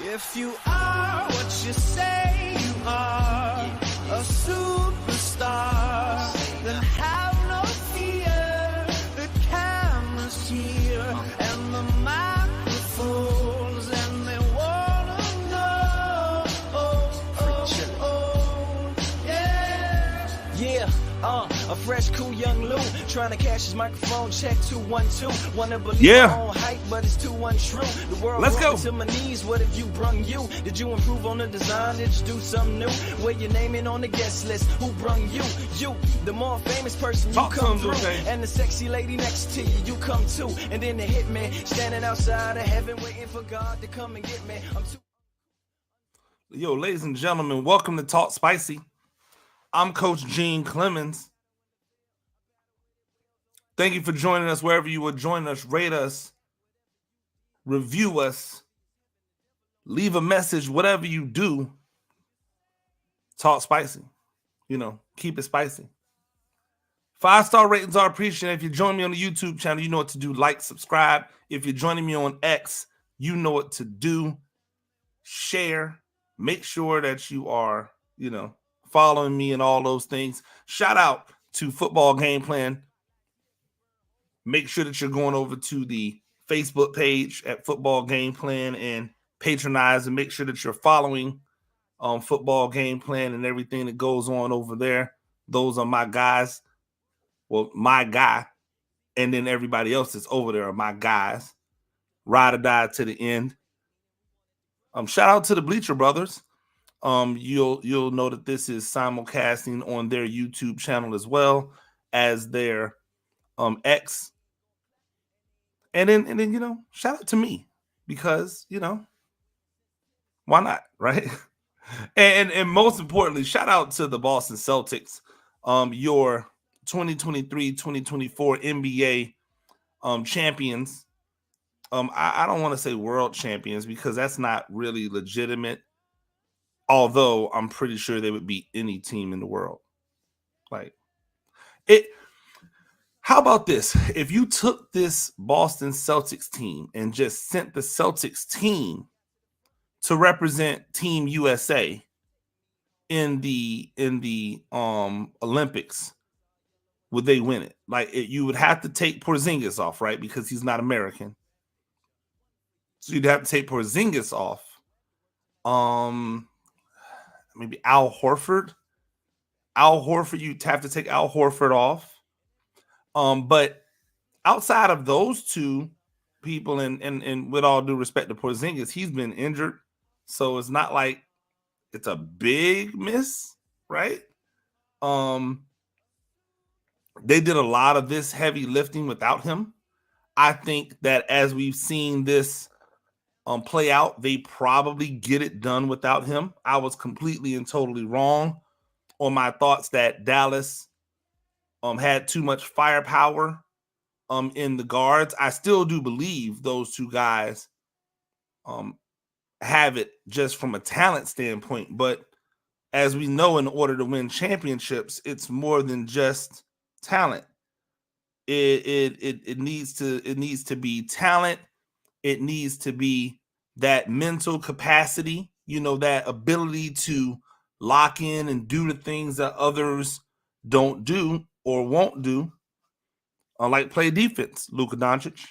If you are what you say you are, a superstar, then have no fear. The camera's here and the microphones, and they wanna know. A fresh, cool young Lou trying to cash his microphone check 212. Wanna believe my own hype, but it's too untrue. The world Let's go to my knees. What have you brung you? Did you improve on the design? Did you do something new? Where your name in on the guest list? Who brung you? You, the more famous person, you come through. And the sexy lady next to you, you come too. And then the hitman standing outside of heaven waiting for God to come and get me. Yo, ladies and gentlemen, welcome to Talk Spicy. I'm Coach Gene Clemens. Thank you for joining us wherever you will join us. Rate us, review us, leave a message, whatever you do. Talk spicy. You know, keep it spicy. 5-star ratings are appreciated. If you join me on the YouTube channel, you know what to do. Like, subscribe. If you're joining me on X, you know what to do. Share. Make sure that you are, following me and all those things. Shout out to Football Game Plan. Make sure that you're going over to the Facebook page at Football Game Plan and patronize, and make sure that you're following Football Game Plan and everything that goes on over there. Those are my guys. Well, my guy, and then everybody else that's over there are my guys. Ride or die to the end. Shout out to the Bleacher Brothers. You'll know that this is simulcasting on their YouTube channel as well as their X. And then shout out to me, because why not, right? and most importantly, shout out to the Boston Celtics, your 2023-2024 NBA champions. I don't want to say world champions because that's not really legitimate. Although I'm pretty sure they would beat any team in the world. Like it. How about this? If you took this Boston Celtics team and just sent the Celtics team to represent Team USA in the Olympics, would they win it? You would have to take Porzingis off, right? Because he's not American. So you'd have to take Porzingis off. Maybe Al Horford. You'd have to take Al Horford off. But outside of those two people, and with all due respect to Porzingis, he's been injured. So it's not like it's a big miss, right? They did a lot of this heavy lifting without him. I think that as we've seen this play out, they probably get it done without him. I was completely and totally wrong on my thoughts that Dallas had too much firepower in the guards. I still do believe those two guys have it just from a talent standpoint, but as we know, in order to win championships, it's more than just talent. It needs to be talent. It needs to be that mental capacity, that ability to lock in and do the things that others don't do or won't do, like play defense, Luka Doncic.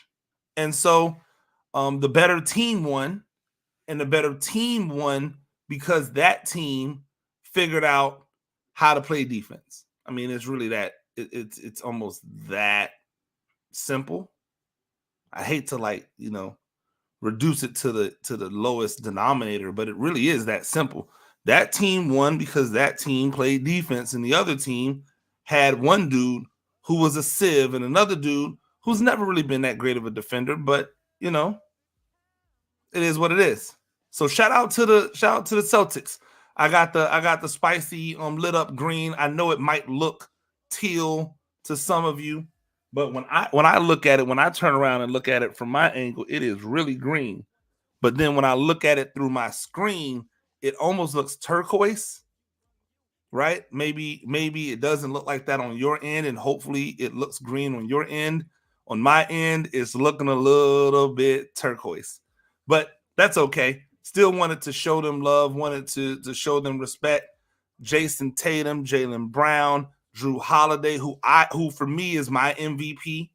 And so the better team won, and the better team won because that team figured out how to play defense. I mean, it's really that, it's almost that simple. I hate to reduce it to the lowest denominator, but it really is that simple. That team won because that team played defense, and the other team had one dude who was a sieve and another dude who's never really been that great of a defender, but it is what it is. So shout out to the Celtics. I got the spicy lit up green. I know it might look teal to some of you, but when I look at it, when I turn around and look at it from my angle, it is really green. But then when I look at it through my screen, it almost looks turquoise, right? Maybe it doesn't look like that on your end, and hopefully it looks green on your end. On my end, it's looking a little bit turquoise, but that's okay. Still wanted to show them love, wanted to show them respect. Jason Tatum, Jaylen Brown, Jrue Holiday, who for me is my MVP.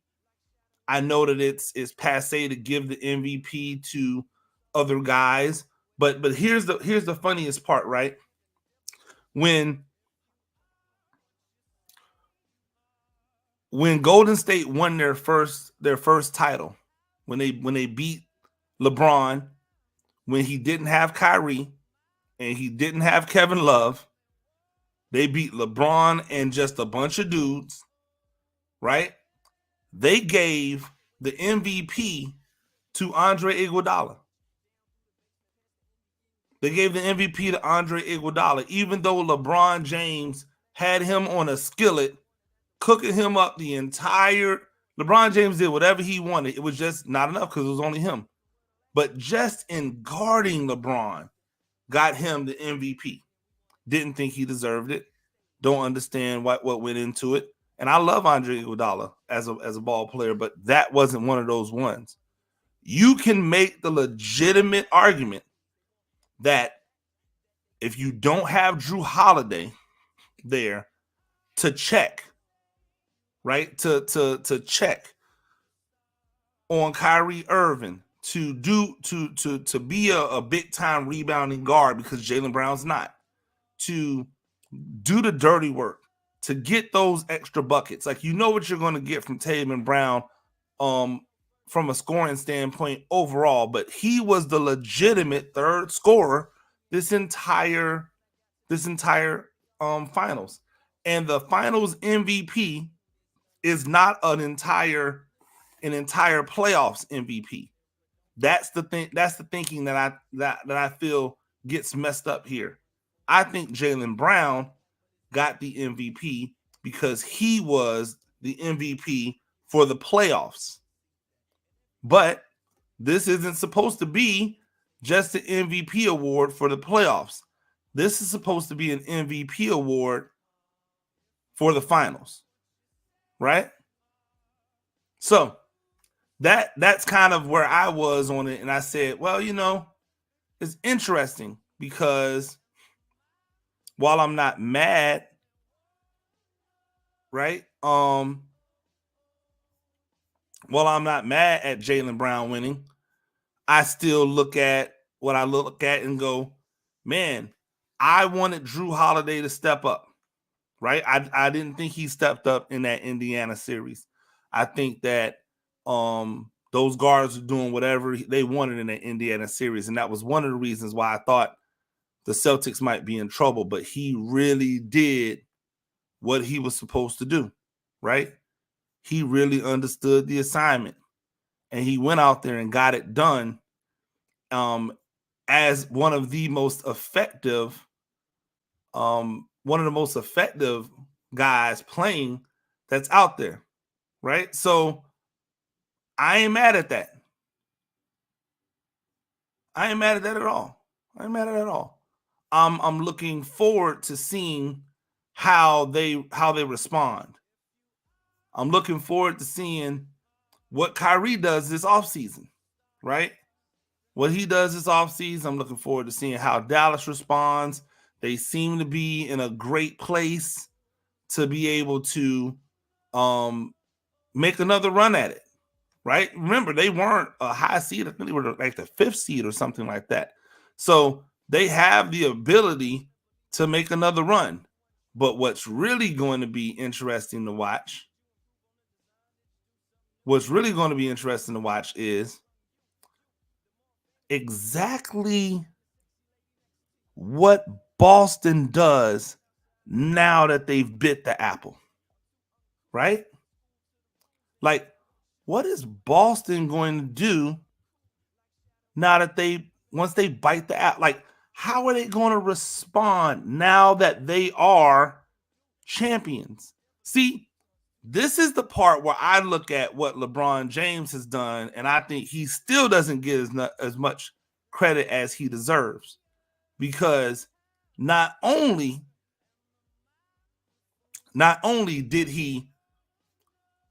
I know that it's passé to give the MVP to other guys, but here's the funniest part, right? When Golden State won their first title, when they beat LeBron, when he didn't have Kyrie and he didn't have Kevin Love, they beat LeBron and just a bunch of dudes, right? They gave the MVP to Andre Iguodala. They gave the MVP to Andre Iguodala, even though LeBron James had him on a skillet, cooking him up the entire. LeBron James did whatever he wanted. It was just not enough because it was only him. But just in guarding LeBron, got him the MVP. Didn't think he deserved it. Don't understand what went into it. And I love Andre Iguodala as a ball player, but that wasn't one of those ones. You can make the legitimate argument that if you don't have Jrue Holiday there to check, right? To check on Kyrie Irving, to be a big time rebounding guard because Jaylen Brown's not, to do the dirty work, to get those extra buckets. Like, you know what you're going to get from Tatum and Brown from a scoring standpoint overall, but he was the legitimate third scorer this entire finals. And the finals MVP is not an entire playoffs MVP. That's the thing. That's the thinking that I feel gets messed up here. I think Jaylen Brown got the MVP because he was the MVP for the playoffs. But this isn't supposed to be just an MVP award for the playoffs. This is supposed to be an MVP award for the finals, right? So that's kind of where I was on it. And I said, well, it's interesting because while I'm not mad, right? While I'm not mad at Jaylen Brown winning, I still look at what I look at and go, man, I wanted Jrue Holiday to step up, right? I didn't think he stepped up in that Indiana series. I think that those guards were doing whatever they wanted in that Indiana series, and that was one of the reasons why I thought the Celtics might be in trouble, but he really did what he was supposed to do, right? He really understood the assignment, and he went out there and got it done as one of the most effective guys playing that's out there, right? So I ain't mad at that. I ain't mad at that at all. I ain't mad at it at all. I'm looking forward to seeing how they respond. I'm looking forward to seeing what Kyrie does this offseason, right? What he does this offseason, I'm looking forward to seeing how Dallas responds. They seem to be in a great place to be able to make another run at it, right? Remember, they weren't a high seed. I think they were like the 5th seed or something like that. So they have the ability to make another run. But what's really going to be interesting to watch, is exactly what Boston does now that they've bit the apple, right? Like, what is Boston going to do now that once they bite the apple? Like, how are they going to respond now that they are champions? See, this is the part where I look at what LeBron James has done, and I think he still doesn't get as much credit as he deserves, because not only did he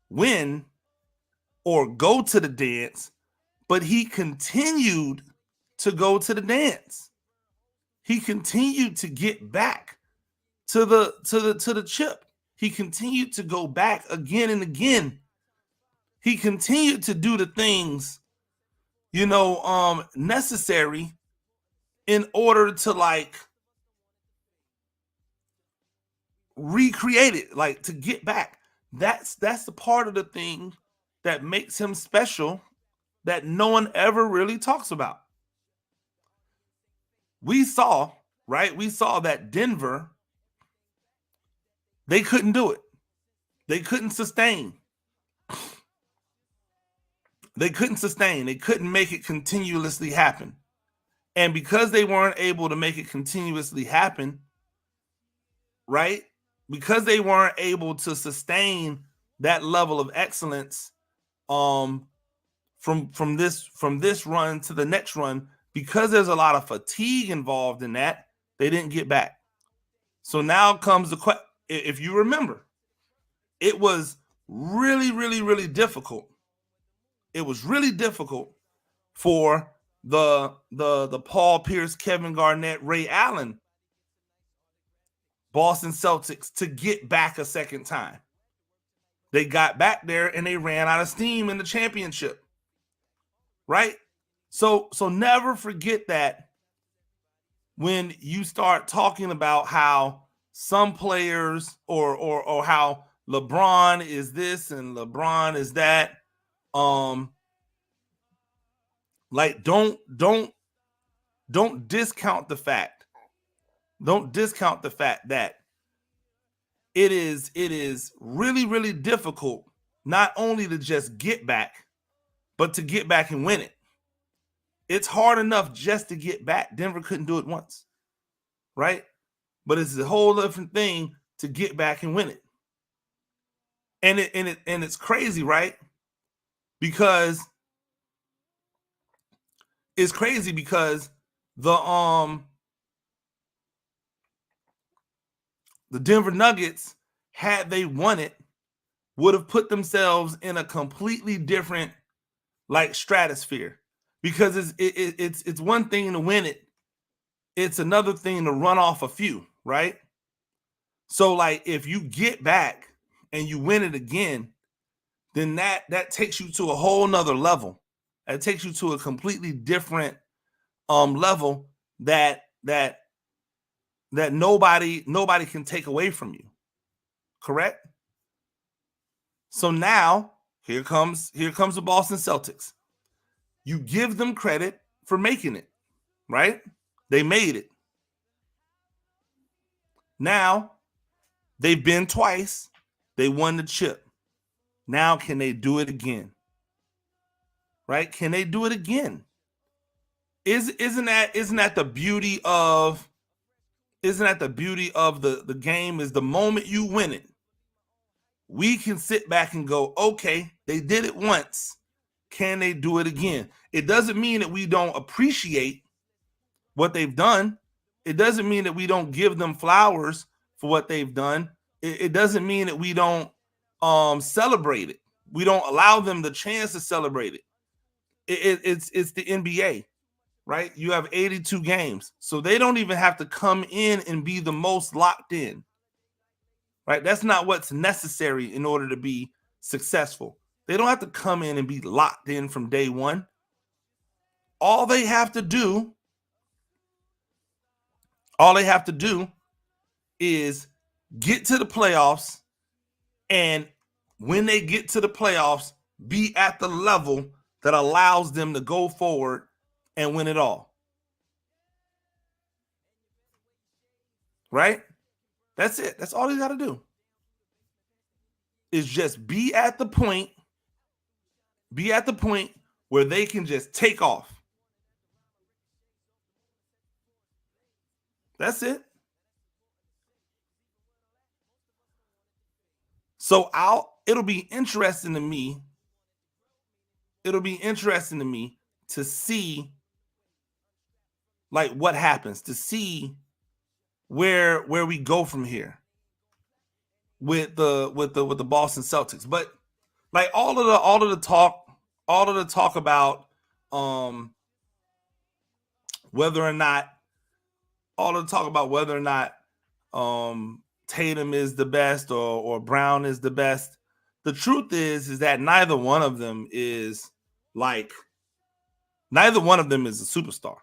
win or go to the dance, but he continued to go to the dance. He continued to get back to the chip. He continued to go back again and again. He continued to do the things, necessary in order to like recreate it, like to get back. That's the part of the thing that makes him special that no one ever really talks about. We saw that Denver, they couldn't do it. They couldn't sustain. They couldn't make it continuously happen. And because they weren't able to make it continuously happen, right? Because they weren't able to sustain that level of excellence from this run to the next run, because there's a lot of fatigue involved in that, they didn't get back. So now comes the question. If you remember, it was really, really, really difficult. It was really difficult for the Paul Pierce, Kevin Garnett, Ray Allen Boston Celtics to get back a second time. They got back there and they ran out of steam in the championship. Right? So never forget that when you start talking about how some players or how LeBron is this and LeBron is that, like don't discount the fact. Don't discount the fact that it is really, really difficult not only to just get back, but to get back and win it. It's hard enough just to get back. Denver couldn't do it once, right? But it's a whole different thing to get back and win it. And it's crazy, right? Because it's crazy because the Denver Nuggets, had they won it, would have put themselves in a completely different like stratosphere. Because it's one thing to win it, it's another thing to run off a few, right? So like if you get back and you win it again, then that takes you to a whole nother level. That takes you to a completely different level that nobody can take away from you. Correct? So now here comes the Boston Celtics. You give them credit for making it, right? They made it. Now they've been twice. They won the chip. Now can they do it again? Right? Can they do it again? Isn't that the beauty of the game? Is the moment you win it, we can sit back and go, okay, they did it once. Can they do it again? It doesn't mean that we don't appreciate what they've done. It doesn't mean that we don't give them flowers for what they've done. It doesn't mean that we don't celebrate it. We don't allow them the chance to celebrate it. It's the NBA, right? You have 82 games. So they don't even have to come in and be the most locked in, right? That's not what's necessary in order to be successful. They don't have to come in and be locked in from day one. All they have to do is get to the playoffs, and when they get to the playoffs, be at the level that allows them to go forward and win it all. Right? That's it. That's all they got to do. Is just be at the point where they can just take off. That's it. So it'll be interesting to me. It'll be interesting to me to see like what happens, to see where we go from here with the Boston Celtics. But like all of the talk about whether or not all the talk about whether or not Tatum is the best or Brown is the best. The truth is that neither one of them is a superstar.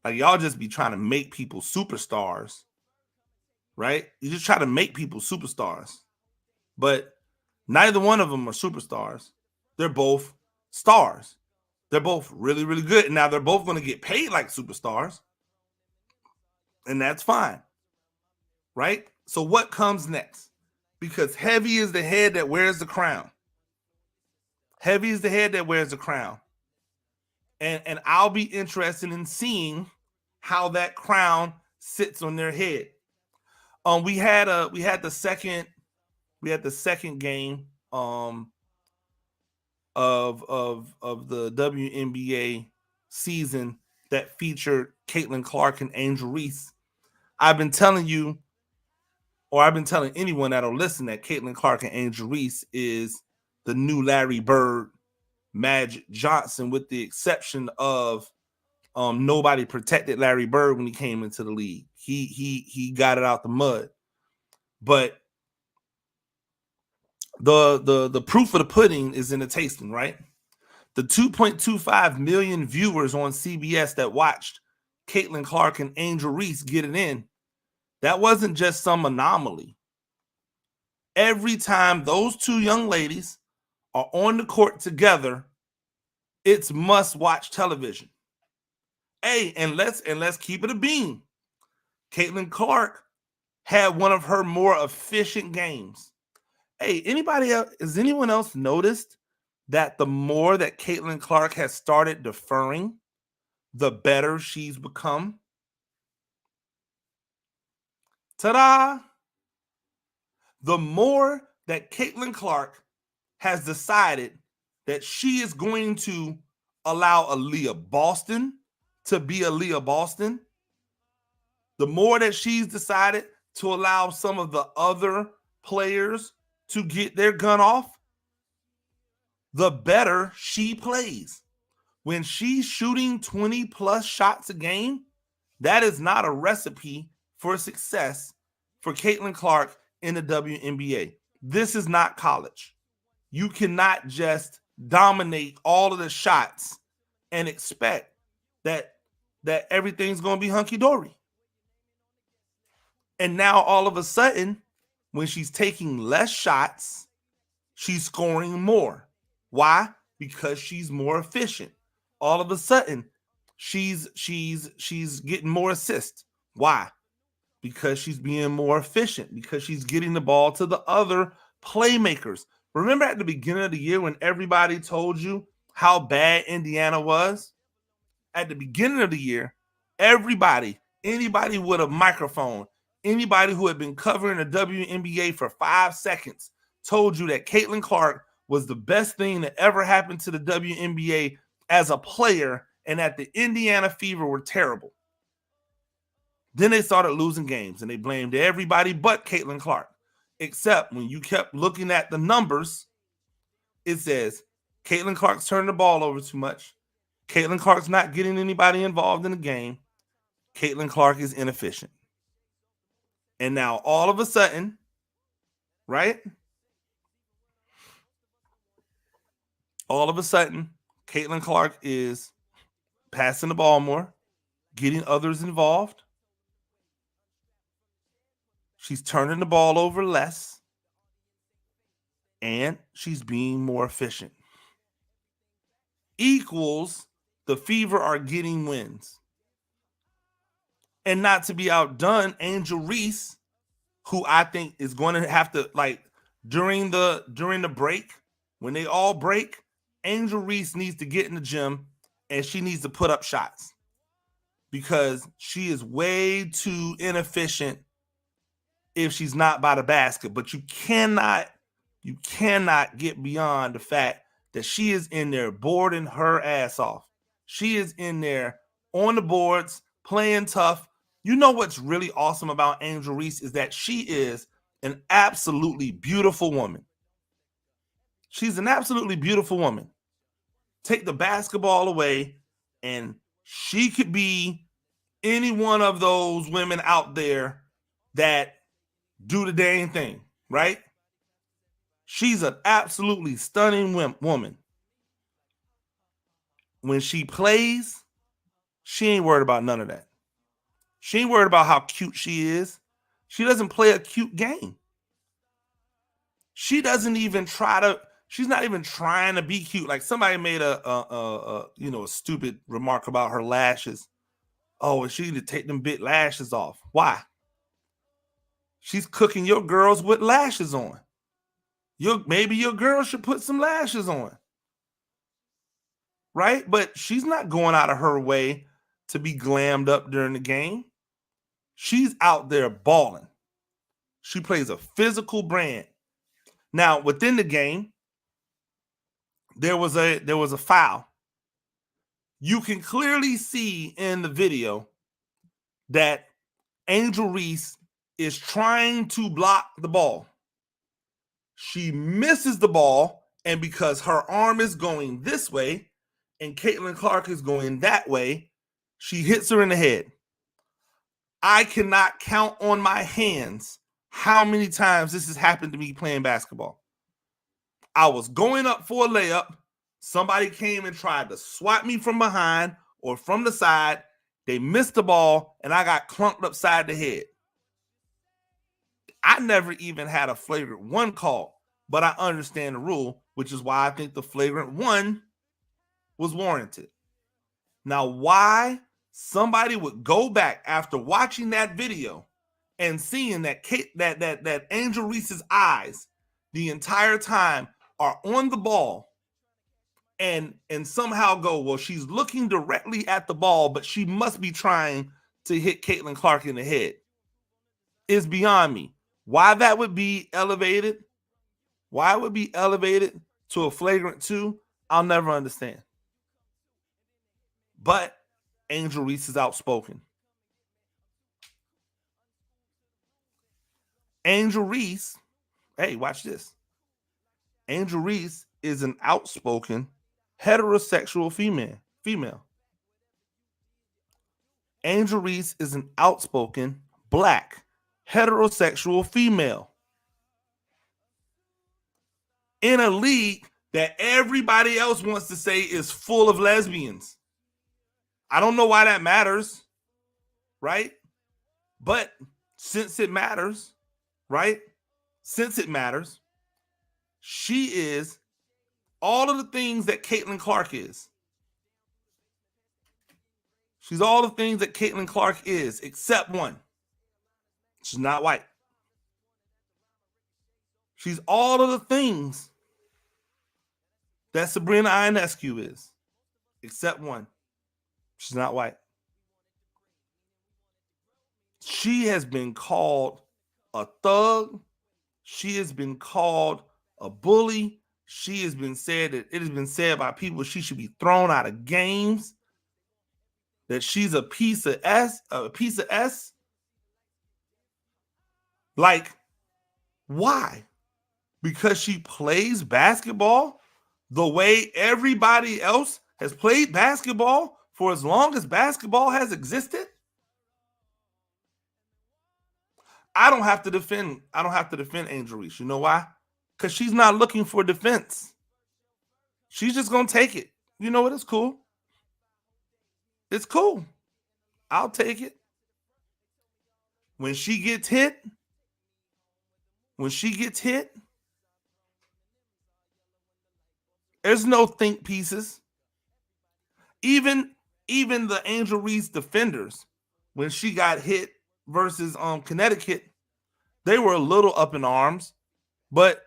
Like, y'all just be trying to make people superstars, right? You just try to make people superstars. But neither one of them are superstars. They're both stars. They're both really, really good. Now, they're both going to get paid like superstars. And that's fine. Right? So what comes next? Because heavy is the head that wears the crown. Heavy is the head that wears the crown. And I'll be interested in seeing how that crown sits on their head. We had the second game of the WNBA season that featured Caitlin Clark and Angel Reese. I've been telling you, or I've been telling anyone that'll listen, that Caitlin Clark and Angel Reese is the new Larry Bird, Magic Johnson, with the exception of nobody protected Larry Bird when he came into the league. He got it out the mud. But the proof of the pudding is in the tasting, right? The 2.25 million viewers on CBS that watched Caitlin Clark and Angel Reese get it in, that wasn't just some anomaly. Every time those two young ladies are on the court together, it's must-watch television. Hey, and let's keep it a beam. Caitlin Clark had one of her more efficient games. Hey, has anyone else noticed that the more that Caitlin Clark has started deferring, the better she's become? Ta-da! The more that Caitlin Clark has decided that she is going to allow Aaliyah Boston to be Aaliyah Boston, the more that she's decided to allow some of the other players to get their gun off, the better she plays. When she's shooting 20 plus shots a game, that is not a recipe for success for Caitlin Clark in the WNBA. This is not college. You cannot just dominate all of the shots and expect that everything's going to be hunky-dory. And now all of a sudden, when she's taking less shots, she's scoring more. Why? Because she's more efficient. All of a sudden, she's getting more assists. Why? Because she's being more efficient, because she's getting the ball to the other playmakers. Remember at the beginning of the year when everybody told you how bad Indiana was? At the beginning of the year, anybody with a microphone, anybody who had been covering the WNBA for 5 seconds told you that Caitlin Clark was the best thing that ever happened to the WNBA as a player, and that the Indiana Fever were terrible. Then they started losing games, and they blamed everybody but Caitlin Clark. Except when you kept looking at the numbers, it says Caitlin Clark's turning the ball over too much. Caitlin Clark's not getting anybody involved in the game. Caitlin Clark is inefficient. And now all of a sudden, right? All of a sudden, Caitlin Clark is passing the ball more, getting others involved. She's turning the ball over less, and she's being more efficient. Equals the Fever are getting wins. And not to be outdone, Angel Reese, who I think is going to have to, like, during the break, when they all break, Angel Reese needs to get in the gym and she needs to put up shots because she is way too inefficient if she's not by the basket. But you cannot get beyond the fact that she is in there boarding her ass off. She is in there on the boards, playing tough. You know what's really awesome about Angel Reese is that she is an absolutely beautiful woman. She's an absolutely beautiful woman. Take the basketball away and She could be any one of those women out there that do the dang thing, right? She's an absolutely stunning woman. When she plays, she ain't worried about none of that. She ain't worried about how cute she is. She doesn't play a cute game. She doesn't even try to, she's not even trying to be cute. Like somebody made a stupid remark about her lashes. Oh, she need to take them big lashes off. Why? She's cooking your girls with lashes on. Maybe your girl should put some lashes on. Right? But she's not going out of her way to be glammed up during the game. She's out there balling. She plays a physical brand. Now, within the game, there was a foul. You can clearly see in the video that Angel Reese is trying to block the ball. She misses the ball, and because her arm is going this way and Caitlin Clark is going that way, she hits her in the head. I cannot count on my hands how many times this has happened to me playing basketball. I was going up for a layup. Somebody came and tried to swat me from behind or from the side. They missed the ball, and I got clunked upside the head. I never even had a flagrant one call, but I understand the rule, which is why I think the flagrant one was warranted. Now, why somebody would go back after watching that video and seeing that Angel Reese's eyes the entire time are on the ball and somehow go, well, she's looking directly at the ball, but she must be trying to hit Caitlin Clark in the head, is beyond me. Why that would be elevated, why it would be elevated to a flagrant 2, I'll never understand. But Angel Reese is outspoken. Angel Reese, hey, watch this. Angel Reese is an outspoken heterosexual female. Angel Reese is an outspoken black heterosexual female in a league that everybody else wants to say is full of lesbians. I don't know why that matters, right? But since it matters, right? Since it matters, she is all of the things that Caitlin Clark is. She's all the things that Caitlin Clark is, except one. She's not white. She's all of the things that Sabrina Ionescu is, except one. She's not white. She has been called a thug. She has been called a bully. She has been said that it has been said by people she should be thrown out of games. That she's a piece of S. Like, why? Because she plays basketball the way everybody else has played basketball for as long as basketball has existed? I don't have to defend Angel Reese. You know why? Because she's not looking for defense. She's just going to take it. You know what? It's cool. It's cool. I'll take it. When she gets hit, there's no think pieces. Even the Angel Reese defenders, when she got hit versus Connecticut, they were a little up in arms, but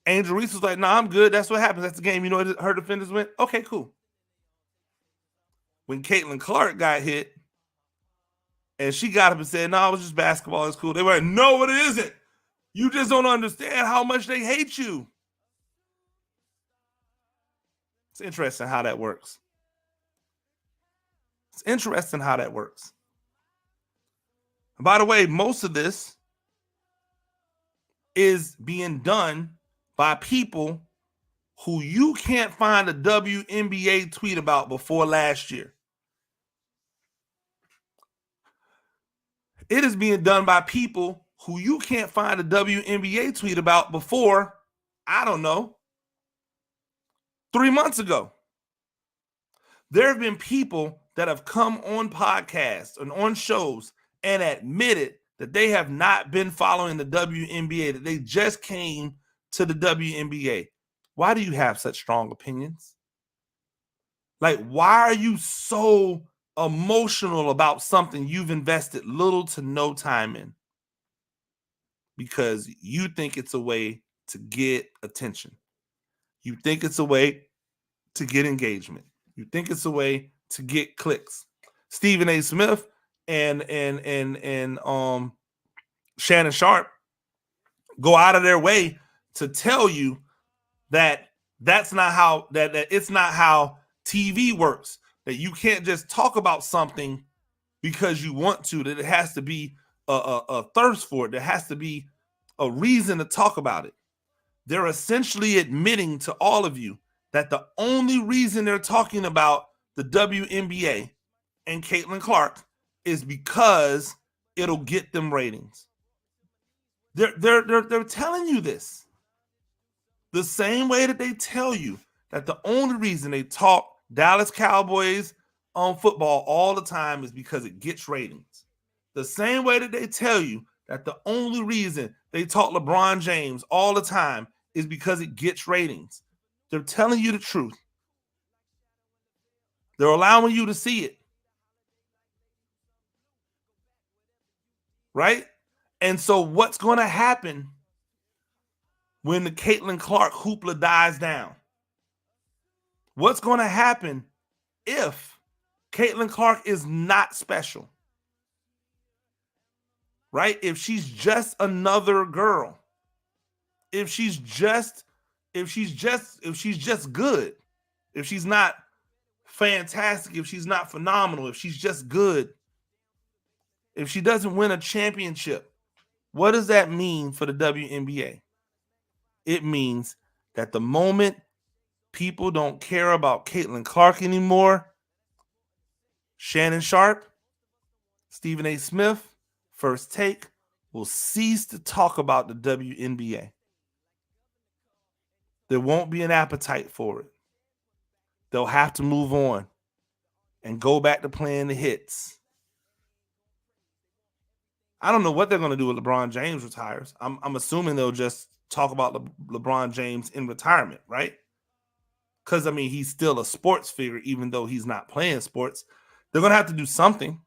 Angel Reese was like, "Nah, I'm good. That's what happens. That's the game." You know what her defenders went? Okay, cool. When Caitlin Clark got hit, and she got up and said, "No, it was just basketball. It's cool." They were like, "No, it isn't. You just don't understand how much they hate you." It's interesting how that works. And by the way, most of this is being done by people who you can't find a WNBA tweet about before last year. It is being done by people who you can't find a WNBA tweet about before, I don't know, 3 months ago. There have been people that have come on podcasts and on shows and admitted that they have not been following the WNBA, that they just came to the WNBA. Why do you have such strong opinions? Like, why are you so emotional about something you've invested little to no time in? Because you think it's a way to get attention. You think it's a way to get engagement. You think it's a way to get clicks. Stephen A. Smith and Shannon Sharpe go out of their way to tell you that that's not how that it's not how TV works. That you can't just talk about something because you want to. That it has to be a thirst for it. There has to be a reason to talk about it. They're essentially admitting to all of you that the only reason they're talking about the WNBA and Caitlin Clark is because it'll get them ratings. They're telling you this. The same way that they tell you that the only reason they talk Dallas Cowboys on football all the time is because it gets ratings. The same way that they tell you that the only reason they talk LeBron James all the time is because it gets ratings. They're telling you the truth. They're allowing you to see it. Right? And so what's going to happen when the Caitlin Clark hoopla dies down? What's going to happen if Caitlin Clark is not special? Right? If she's just another girl. If she's just good. If she's not fantastic, if she's not phenomenal, if she's just good. If she doesn't win a championship, what does that mean for the WNBA? It means that the moment people don't care about Caitlin Clark anymore, Shannon Sharpe, Stephen A. Smith, First Take will cease to talk about the WNBA. There won't be an appetite for it. They'll have to move on and go back to playing the hits. I don't know what they're going to do when LeBron James retires. I'm assuming they'll just talk about LeBron James in retirement, right? Because, I mean, he's still a sports figure, even though he's not playing sports. They're going to have to do something.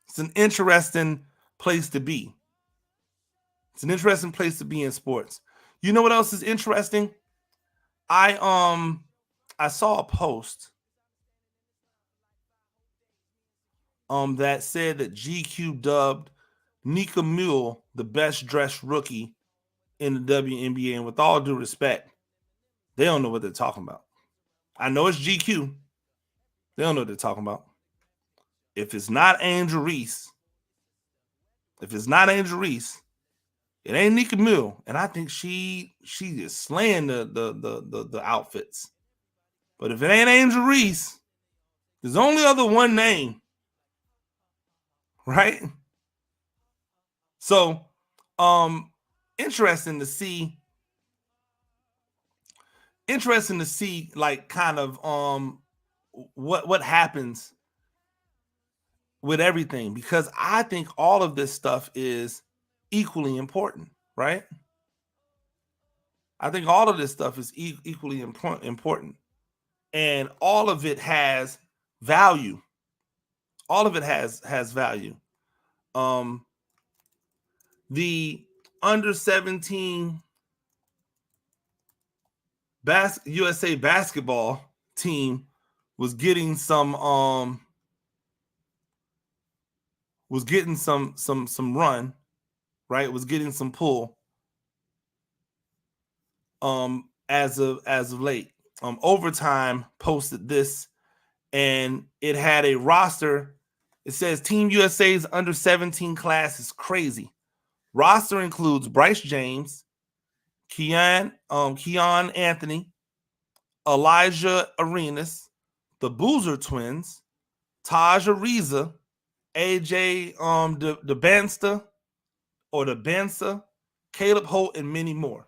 It's an interesting place to be. It's an interesting place to be in sports. You know what else is interesting? I saw a post that said that GQ dubbed Nika Mule the best dressed rookie in the WNBA, and with all due respect, they don't know what they're talking about. I know it's GQ. They don't know what they're talking about. If it's not Angel Reese, it ain't Nika Mule, and I think she is slaying the outfits. But if it ain't Angel Reese, there's only other one name, right? So, interesting to see, like, kind of what happens with everything, because I think all of this stuff is equally important, right? I think all of this stuff is equally important, and all of it has value. All of it has value. The under 17 USA basketball team was getting some run, right? Was getting some pull as of late. Overtime posted this, and it had a roster. It says Team USA's under 17 class is crazy. Roster includes Bryce James, Keon Anthony, Elijah Arenas, the Boozer twins, Taj Ariza, AJ DeBansta or DeBansa, Caleb Holt, and many more.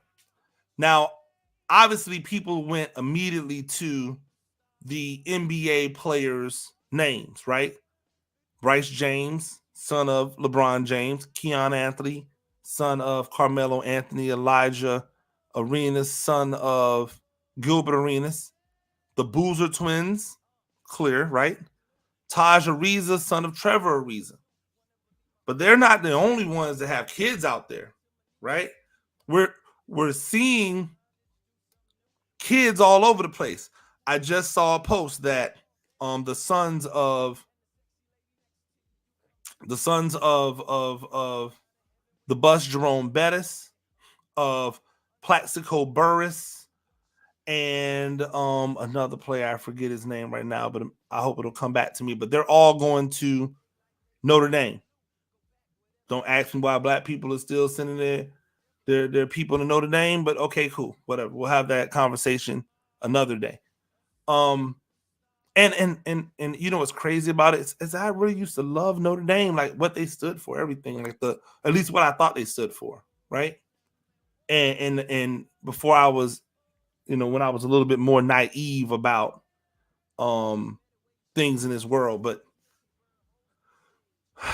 Now, obviously, people went immediately to the NBA players' names, right? Bryce James, son of LeBron James, Keon Anthony, son of Carmelo Anthony, Elijah Arenas, son of Gilbert Arenas, the Boozer twins, clear, right? Taj Ariza, son of Trevor Ariza. But they're not the only ones that have kids out there, right? We're seeing kids all over the place. I just saw a post that the sons of the bus Jerome Bettis, of Plaxico Burris, and another player, I forget his name right now, but I hope it'll come back to me. But they're all going to Notre Dame. Don't ask me why black people are still sending their people to Notre Dame, but okay, cool, whatever. We'll have that conversation another day. And you know what's crazy about it is I really used to love Notre Dame, like what they stood for, everything, like at least what I thought they stood for, right? And before I was, when I was a little bit more naive about things in this world, but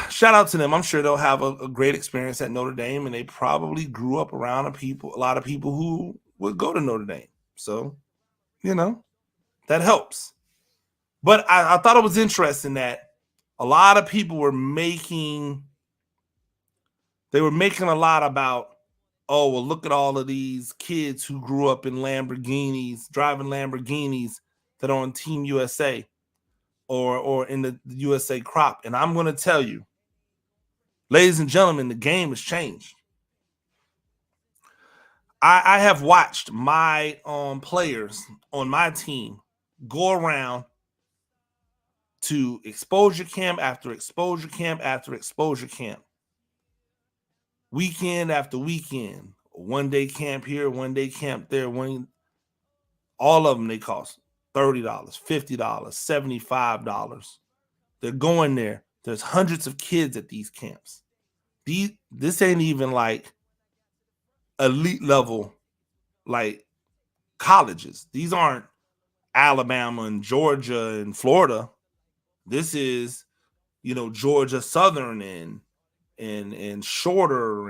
shout out to them. I'm sure they'll have a great experience at Notre Dame, and they probably grew up around a lot of people who would go to Notre Dame. So, that helps. But I thought it was interesting that a lot of people were making a lot about, oh, well, look at all of these kids who grew up in Lamborghinis, driving Lamborghinis that are on Team USA or in the USA crop. And I'm going to tell you, ladies and gentlemen, the game has changed. I have watched my players on my team go around to exposure camp after exposure camp after exposure camp, weekend after weekend, one day camp here, one day camp there. All of them, they cost $30, $50, $75. They're going there. There's hundreds of kids at these camps. This ain't even like elite level, like colleges. These aren't Alabama and Georgia and Florida. This is, Georgia Southern and Shorter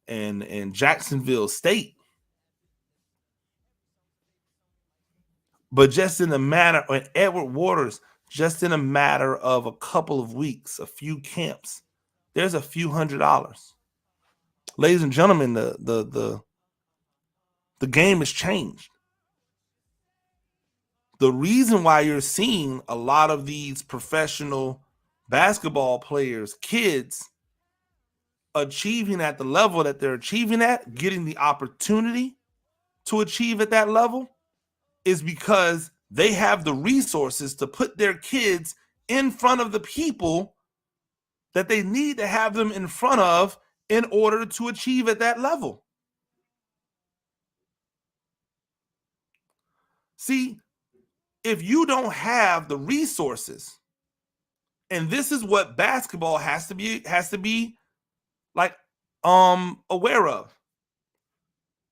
and Jacksonville State. But just in a matter, and Edward Waters, just in a matter of a couple of weeks, a few camps, there's a few $100s. Ladies and gentlemen, the game has changed. The reason why you're seeing a lot of these professional basketball players, kids, achieving at the level that they're achieving at, getting the opportunity to achieve at that level, is because they have the resources to put their kids in front of the people that they need to have them in front of in order to achieve at that level. See, if you don't have the resources, and this is what basketball has to be like aware of,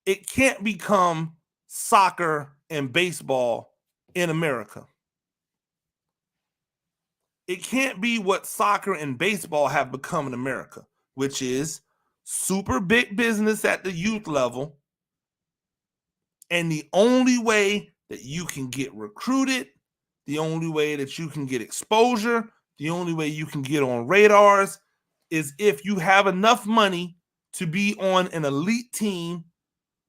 it can't become soccer and baseball in America. It can't be what soccer and baseball have become in America, which is super big business at the youth level. And the only way that you can get recruited, the only way that you can get exposure, the only way you can get on radars is if you have enough money to be on an elite team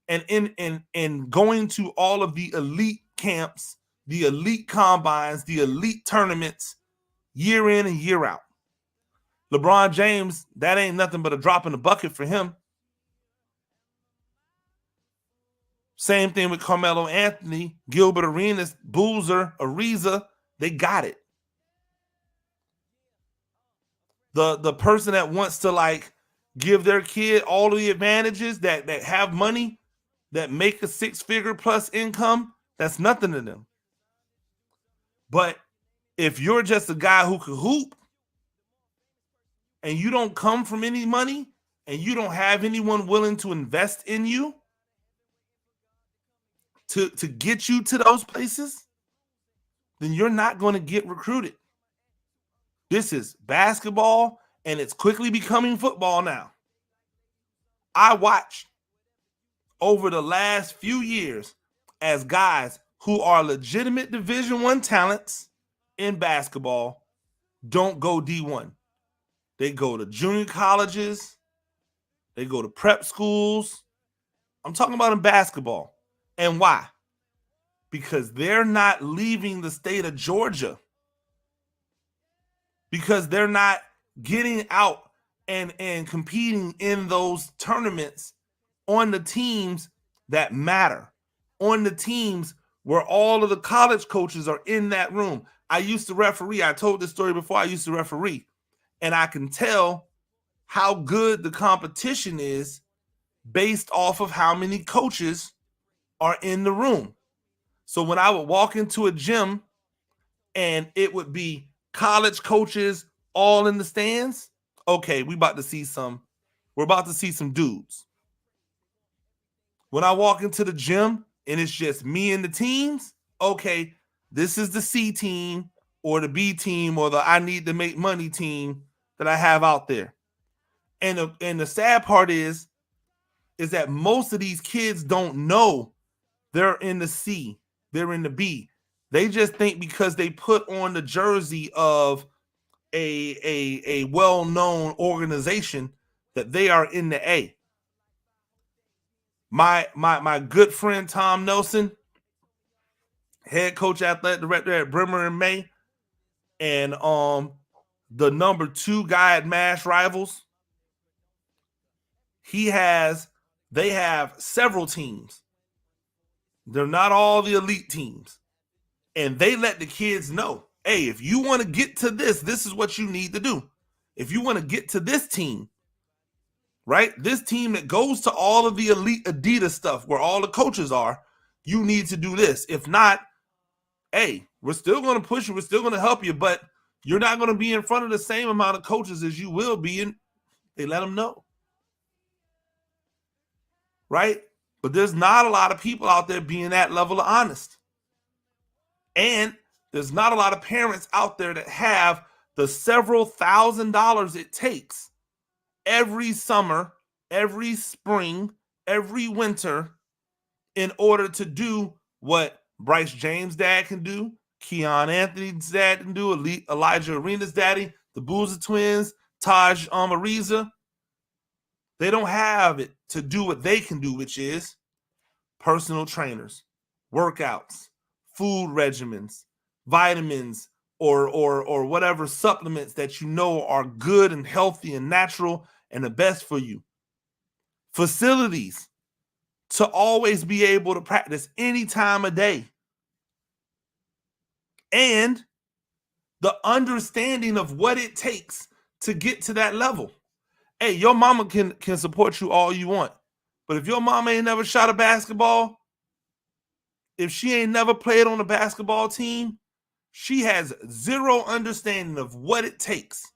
and going to all of the elite camps, the elite combines, the elite tournaments, year in and year out. LeBron James, that ain't nothing but a drop in the bucket for him. Same thing with Carmelo Anthony, Gilbert Arenas, Boozer, Ariza. They got it. The person that wants to give their kid all of the advantages that have money, that make a 6-figure plus income, that's nothing to them. But If you're just a guy who can hoop and you don't come from any money and you don't have anyone willing to invest in you to get you to those places, then you're not going to get recruited. This is basketball, and it's quickly becoming football now. I watched over the last few years as guys who are legitimate Division I talents in basketball don't go D1. They go to junior colleges. They go to prep schools. I'm talking about in basketball. And why? Because they're not leaving the state of Georgia. Because they're not getting out and competing in those tournaments on the teams that matter, on the teams where all of the college coaches are in that room. I used to referee. I told this story before. I used to referee, and I can tell how good the competition is based off of how many coaches are in the room. So when I would walk into a gym and it would be college coaches all in the stands, okay, we're about to see some dudes. When I walk into the gym and it's just me and the teams, okay, this is the C team or the B team or the I need to make money team that I have out there. And the sad part is that most of these kids don't know they're in the C, they're in the B. They just think because they put on the jersey of a well-known organization that they are in the A. My good friend Tom Nelson, head coach athletic director at Bremer and May, and the number 2 guy at MASH Rivals, they have several teams. They're not all the elite teams. And they let the kids know, hey, if you want to get to this is what you need to do. If you want to get to this team, right? This team that goes to all of the elite Adidas stuff where all the coaches are, you need to do this. If not, hey, we're still going to push you. We're still going to help you, but you're not going to be in front of the same amount of coaches as you will be. And they let them know. Right? But there's not a lot of people out there being that level of honest. And there's not a lot of parents out there that have the several $1,000s it takes every summer, every spring, every winter in order to do what Bryce James' dad can do, Keon Anthony's dad can do, Elijah Arena's daddy, the Boozer twins, Taj Ariza. They don't have it to do what they can do, which is personal trainers, workouts, food regimens, vitamins, or whatever supplements that you know are good and healthy and natural and the best for you. Facilities to always be able to practice any time of day. And the understanding of what it takes to get to that level. Hey, your mama can support you all you want. But if your mama ain't never shot a basketball, if she ain't never played on a basketball team, she has zero understanding of what it takes.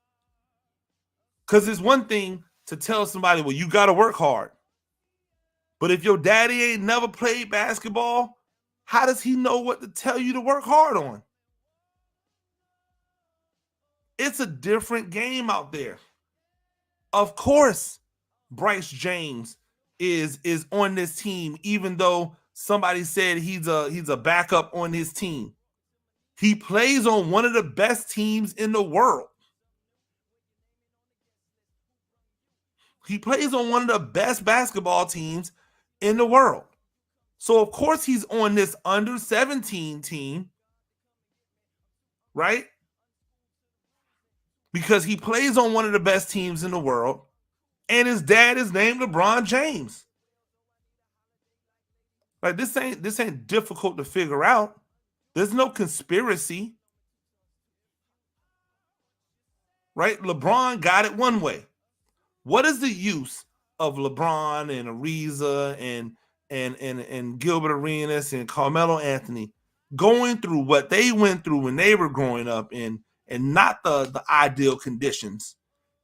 Because it's one thing to tell somebody, well, you got to work hard. But if your daddy ain't never played basketball, how does he know what to tell you to work hard on? It's a different game out there. Of course, Bryce James is on this team, even though somebody said he's a backup on his team. He plays on one of the best teams in the world. He plays on one of the best basketball teams in the world. So, of course, he's on this under 17 team, right? Because he plays on one of the best teams in the world, and his dad is named LeBron James. Like, this ain't difficult to figure out. There's no conspiracy. Right? LeBron got it one way. What is the use of LeBron and Ariza and Gilbert Arenas and Carmelo Anthony going through what they went through when they were growing up in, and not the ideal conditions,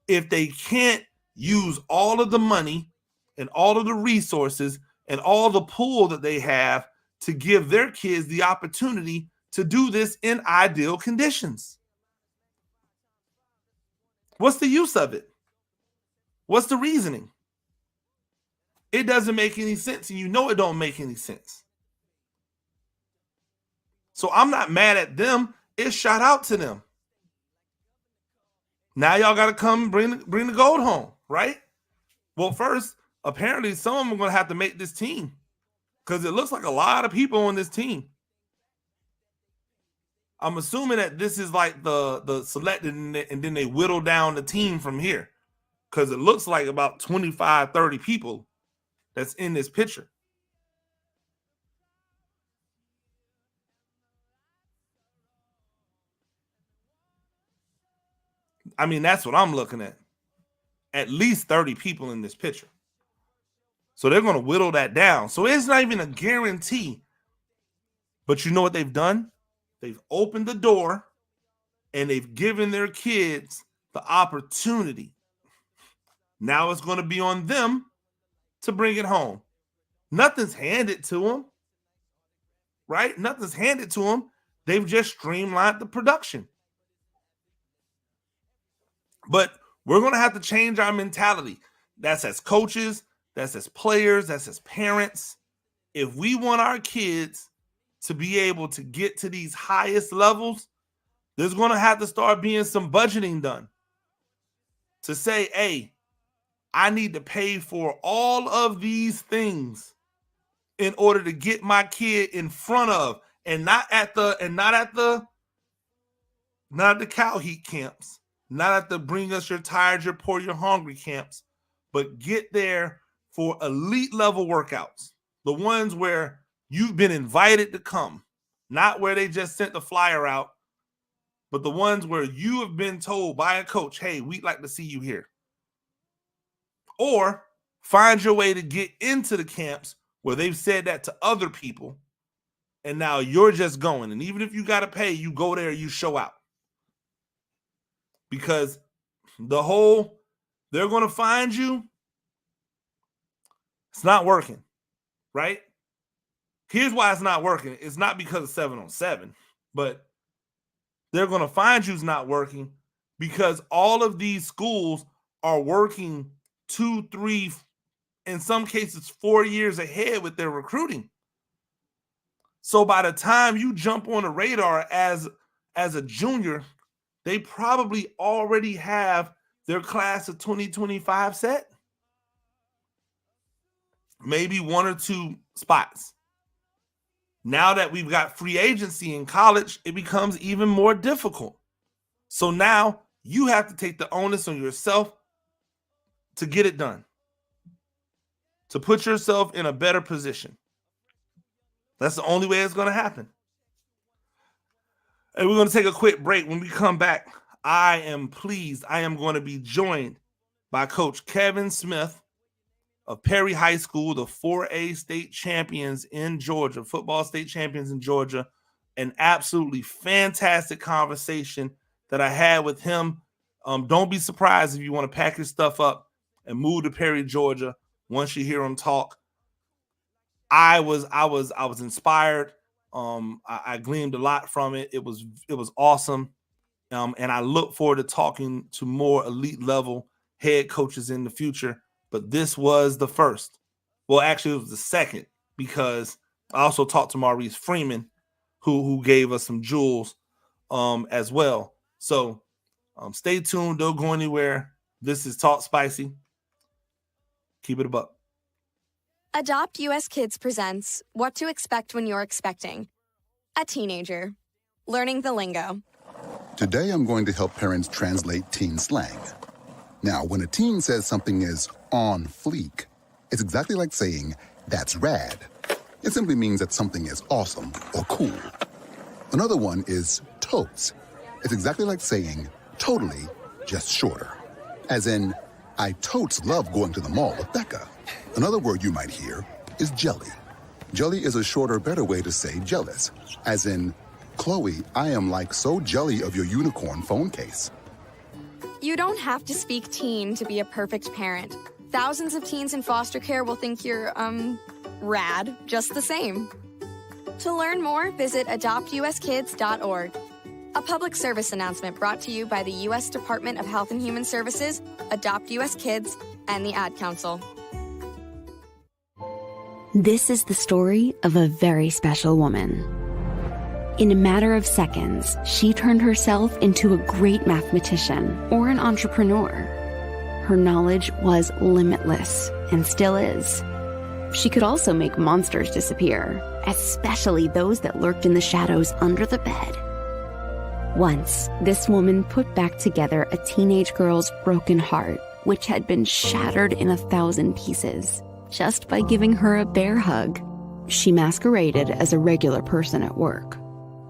if they can't use all of the money and all of the resources and all the pull that they have to give their kids the opportunity to do this in ideal conditions? What's the use of it? What's the reasoning? It doesn't make any sense, and you know it don't make any sense. So I'm not mad at them. It's shout out to them. Now y'all got to come bring the gold home, right? Well, first, apparently some of them are going to have to make this team because it looks like a lot of people on this team. I'm assuming that this is like the selected, and then they whittle down the team from here because it looks like about 25, 30 people that's in this picture. I mean, that's what I'm looking at. At least 30 people in this picture. So they're going to whittle that down. So it's not even a guarantee. But you know what they've done? They've opened the door and they've given their kids the opportunity. Now it's going to be on them to bring it home. Nothing's handed to them, right? Nothing's handed to them. They've just streamlined the production. But we're going to have to change our mentality. That's as coaches, that's as players, that's as parents. If we want our kids to be able to get to these highest levels, there's going to have to start being some budgeting done to say, hey, I need to pay for all of these things in order to get my kid in front of, and not at the cow heat camps, not at the bring us your tired, you're poor, you're hungry camps, but get there for elite level workouts. The ones where you've been invited to come, not where they just sent the flyer out, but the ones where you have been told by a coach, hey, we'd like to see you here. Or find your way to get into the camps where they've said that to other people, and now you're just going. And even if you got to pay, you go there, you show out. Because they're going to find you, it's not working, right? Here's why it's not working. It's not because of 7-on-7, but they're going to find you it's not working because all of these schools are working 2, 3, in some cases 4 years ahead with their recruiting. So by the time you jump on the radar as a junior, they probably already have their class of 2025 set. Maybe 1 or 2 spots. Now that we've got free agency in college, it becomes even more difficult. So now you have to take the onus on yourself to get it done, to put yourself in a better position. That's the only way it's going to happen. And we're going to take a quick break. When we come back, I am pleased. I am going to be joined by Coach Kevin Smith of Perry High School, the 4A state champions in Georgia, football state champions in Georgia. An absolutely fantastic conversation that I had with him. Don't be surprised if you want to pack your stuff up and move to Perry, Georgia. Once you hear him talk, I was inspired. I gleaned a lot from it. It was awesome. And I look forward to talking to more elite level head coaches in the future. But this was the first. Well, actually, it was the second, because I also talked to Maurice Freeman, who gave us some jewels as well. So stay tuned. Don't go anywhere. This is Talk Spicy. Keep it a buck. Adopt US Kids presents What to Expect When You're Expecting. A teenager. Learning the lingo. Today I'm going to help parents translate teen slang. Now, when a teen says something is on fleek, it's exactly like saying, that's rad. It simply means that something is awesome or cool. Another one is totes. It's exactly like saying, totally, just shorter. As in, I totes love going to the mall with Becca. Another word you might hear is jelly. Jelly is a shorter, better way to say jealous. As in, Chloe, I am like so jelly of your unicorn phone case. You don't have to speak teen to be a perfect parent. Thousands of teens in foster care will think you're, rad, just the same. To learn more, visit adoptuskids.org. A public service announcement brought to you by the U.S. Department of Health and Human Services, Adopt U.S. Kids, and the Ad Council. This is the story of a very special woman. In a matter of seconds, she turned herself into a great mathematician or an entrepreneur. Her knowledge was limitless and still is. She could also make monsters disappear, especially those that lurked in the shadows under the bed. Once, this woman put back together a teenage girl's broken heart, which had been shattered in 1,000 pieces, just by giving her a bear hug. She masqueraded as a regular person at work,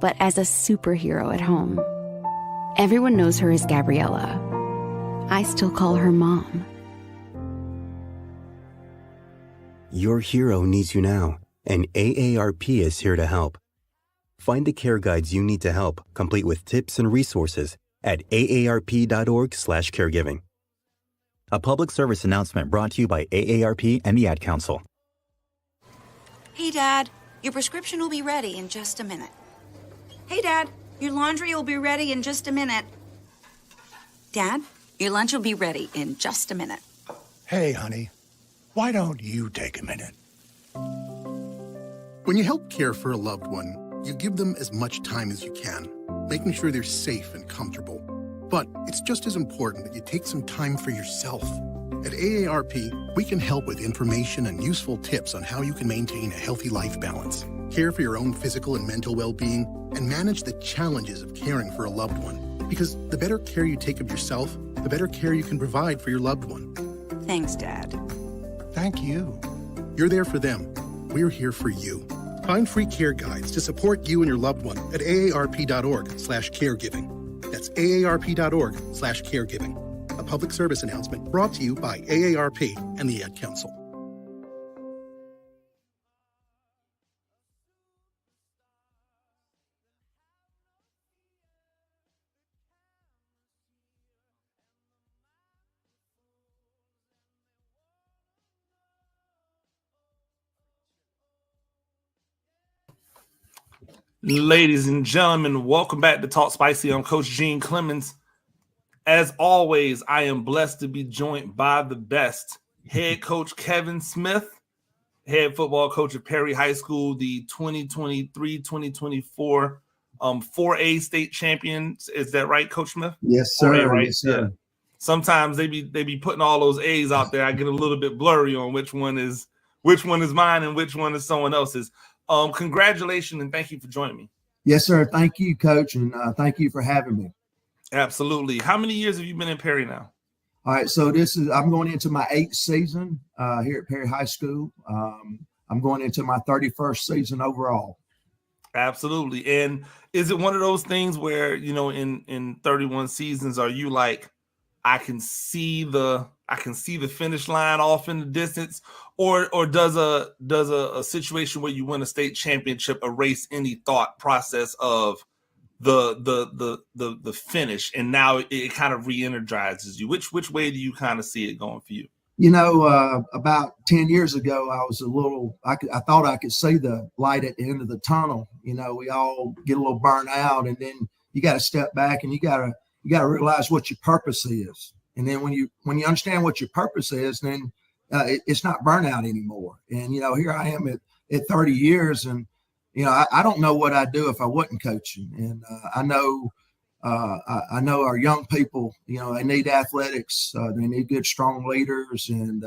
but as a superhero at home. Everyone knows her as Gabriella. I still call her Mom. Your hero needs you now, and AARP is here to help. Find the care guides you need to help, complete with tips and resources at aarp.org/caregiving. A public service announcement brought to you by AARP and the Ad Council. Hey, Dad, your prescription will be ready in just a minute. Hey, Dad, your laundry will be ready in just a minute. Dad, your lunch will be ready in just a minute. Hey, honey, why don't you take a minute? When you help care for a loved one, you give them as much time as you can, making sure they're safe and comfortable. But it's just as important that you take some time for yourself. At AARP, we can help with information and useful tips on how you can maintain a healthy life balance, care for your own physical and mental well-being, and manage the challenges of caring for a loved one. Because the better care you take of yourself, the better care you can provide for your loved one. Thanks, Dad. Thank you. You're there for them. We're here for you. Find free care guides to support you and your loved one at aarp.org/caregiving. That's aarp.org/caregiving. A public service announcement brought to you by AARP and the Ad Council. Ladies and gentlemen, welcome back to Talk Spicy. I'm Coach Gene Clemens. As always, I am blessed to be joined by the best head coach Kevin Smith, head football coach at Perry High School, the 2023-2024 4A state champions. Is that right, Coach Smith? Yes, sir. 4A, right? Yes, sir. Yeah. Sometimes they be putting all those A's out there. I get a little bit blurry on which one is mine and which one is someone else's. Congratulations and thank you for joining me. Yes, sir. Thank you, Coach, and thank you for having me. Absolutely. How many years have you been in Perry now? All right, so I'm going into my 8th season here at Perry High School. I'm going into my 31st season overall. Absolutely. And is it one of those things where, you know, in 31 seasons, are you like, I can see the finish line off in the distance, or does a situation where you win a state championship erase any thought process of the finish, and now it kind of re-energizes you? Which way do you kind of see it going for you? You know, about 10 years ago, I was I thought I could see the light at the end of the tunnel. You know, we all get a little burnt out, and then you got to step back and you got to realize what your purpose is. And then when you understand what your purpose is, then it's not burnout anymore. And, you know, here I am at 30 years, and, you know, I don't know what I'd do if I wasn't coaching. And I know our young people, you know, they need athletics. They need good, strong leaders. And,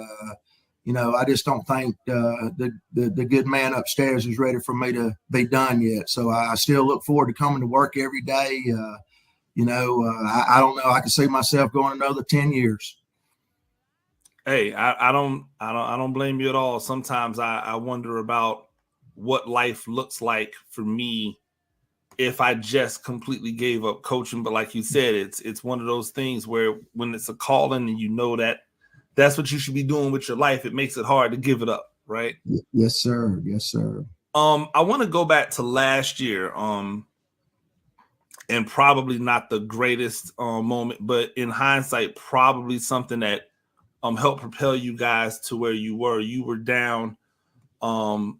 you know, I just don't think the good man upstairs is ready for me to be done yet. So I still look forward to coming to work every day. You know, I don't know. I can see myself going another 10 years. Hey, I don't blame you at all. Sometimes I wonder about what life looks like for me if I just completely gave up coaching. But like you said, it's one of those things where when it's a calling and you know that that's what you should be doing with your life, it makes it hard to give it up. right? Yes, sir. Yes, sir. I want to go back to last year. And probably not the greatest moment, but in hindsight, probably something that helped propel you guys to where you were. You were down, 21.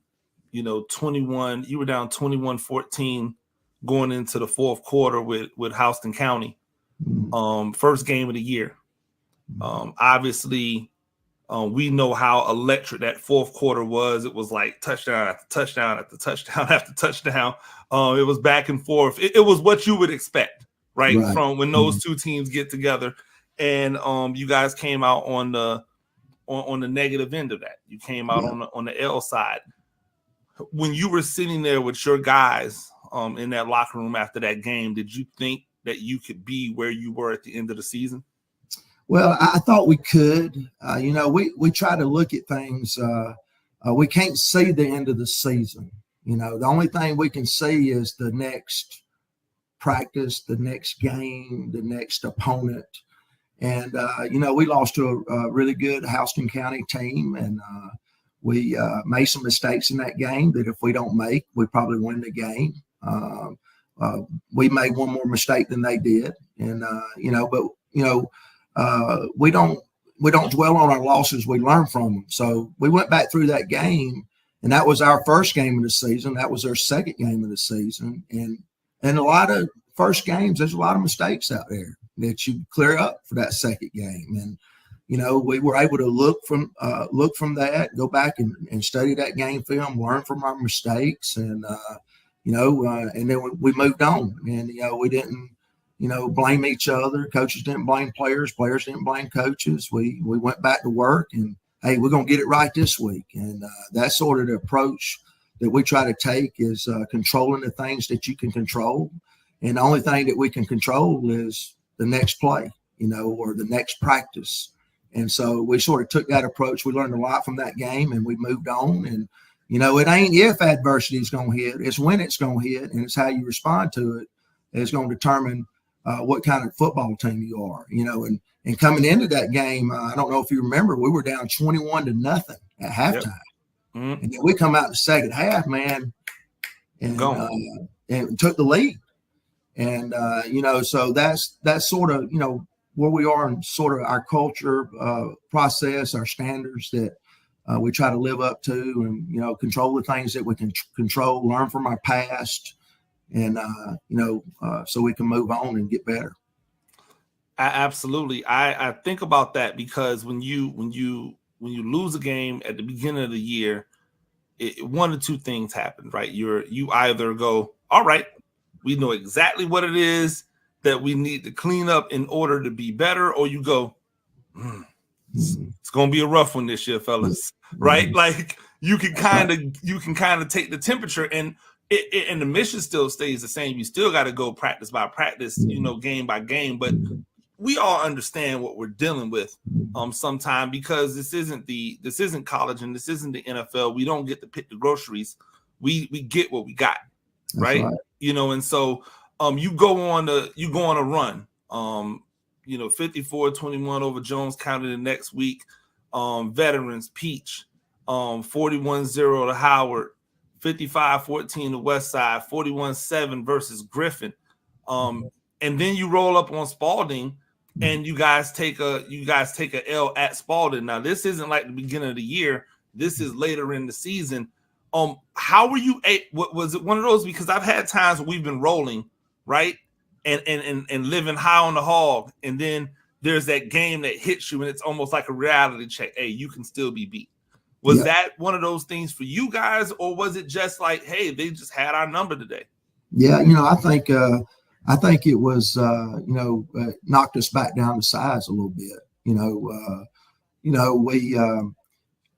You were down 21-14 going into the fourth quarter with Houston County. First game of the year. Obviously, we know how electric that fourth quarter was. It was like touchdown after touchdown after touchdown after touchdown. It was back and forth. It was what you would expect, right? From when those two teams get together, and you guys came out on the negative end of that. You came out on the L side. When you were sitting there with your guys in that locker room after that game, did you think that you could be where you were at the end of the season? Well, I thought we could. We try to look at things. We can't see the end of the season. The only thing we can see is the next practice, the next game, the next opponent. And, we lost to a really good Houston County team, and we made some mistakes in that game that if we don't make, we probably win the game. We made one more mistake than they did. And, we don't dwell on our losses. We learn from them. So we went back through that game, and that was our first game of the season. That was our second game of the season. And a lot of first games, there's a lot of mistakes out there that you clear up for that second game. And, we were able to look from that, go back and study that game film, learn from our mistakes. And, and then we moved on, and, we didn't, blame each other. Coaches didn't blame players. Players didn't blame coaches. We went back to work, and, hey, we're going to get it right this week. And that's sort of the approach that we try to take is controlling the things that you can control. And the only thing that we can control is the next play, or the next practice. And so we sort of took that approach. We learned a lot from that game, and we moved on. And, it ain't if adversity is going to hit. It's when it's going to hit, and it's how you respond to it. It's going to determine what kind of football team you are, and coming into that game, I don't know if you remember, we were down 21-0 at halftime. Yep. Mm-hmm. And then we come out in the second half, man, and took the lead. And, so that's sort of, where we are in sort of our culture process, our standards that we try to live up to and, control the things that we can control, learn from our past, and so we can move on and get better. Absolutely. I think about that because when you lose a game at the beginning of the year, one of two things happen, right? You either go, all right, we know exactly what it is that we need to clean up in order to be better, or you go, it's going to be a rough one this year, fellas, right? Like you can kind of take the temperature, and the mission still stays the same. You still got to go practice by practice, game by game. But we all understand what we're dealing with sometime, because this isn't college and this isn't the NFL. We don't get to pick the groceries. We get what we got, right? And so you go on a run. 54-21 over Jones County the next week. Veterans, Peach, 41-0 to Howard. 55-14 to West Side, 41-7 versus Griffin. And then you roll up on Spalding, and you guys take a L at Spalding. Now, this isn't like the beginning of the year. This is later in the season. How were you? Was it one of those? Because I've had times where we've been rolling, right? And living high on the hog. And then there's that game that hits you, and it's almost like a reality check. Hey, you can still be beat. Was that one of those things for you guys, or was it just like, hey, they just had our number today? Yeah, I think it was, knocked us back down to size a little bit.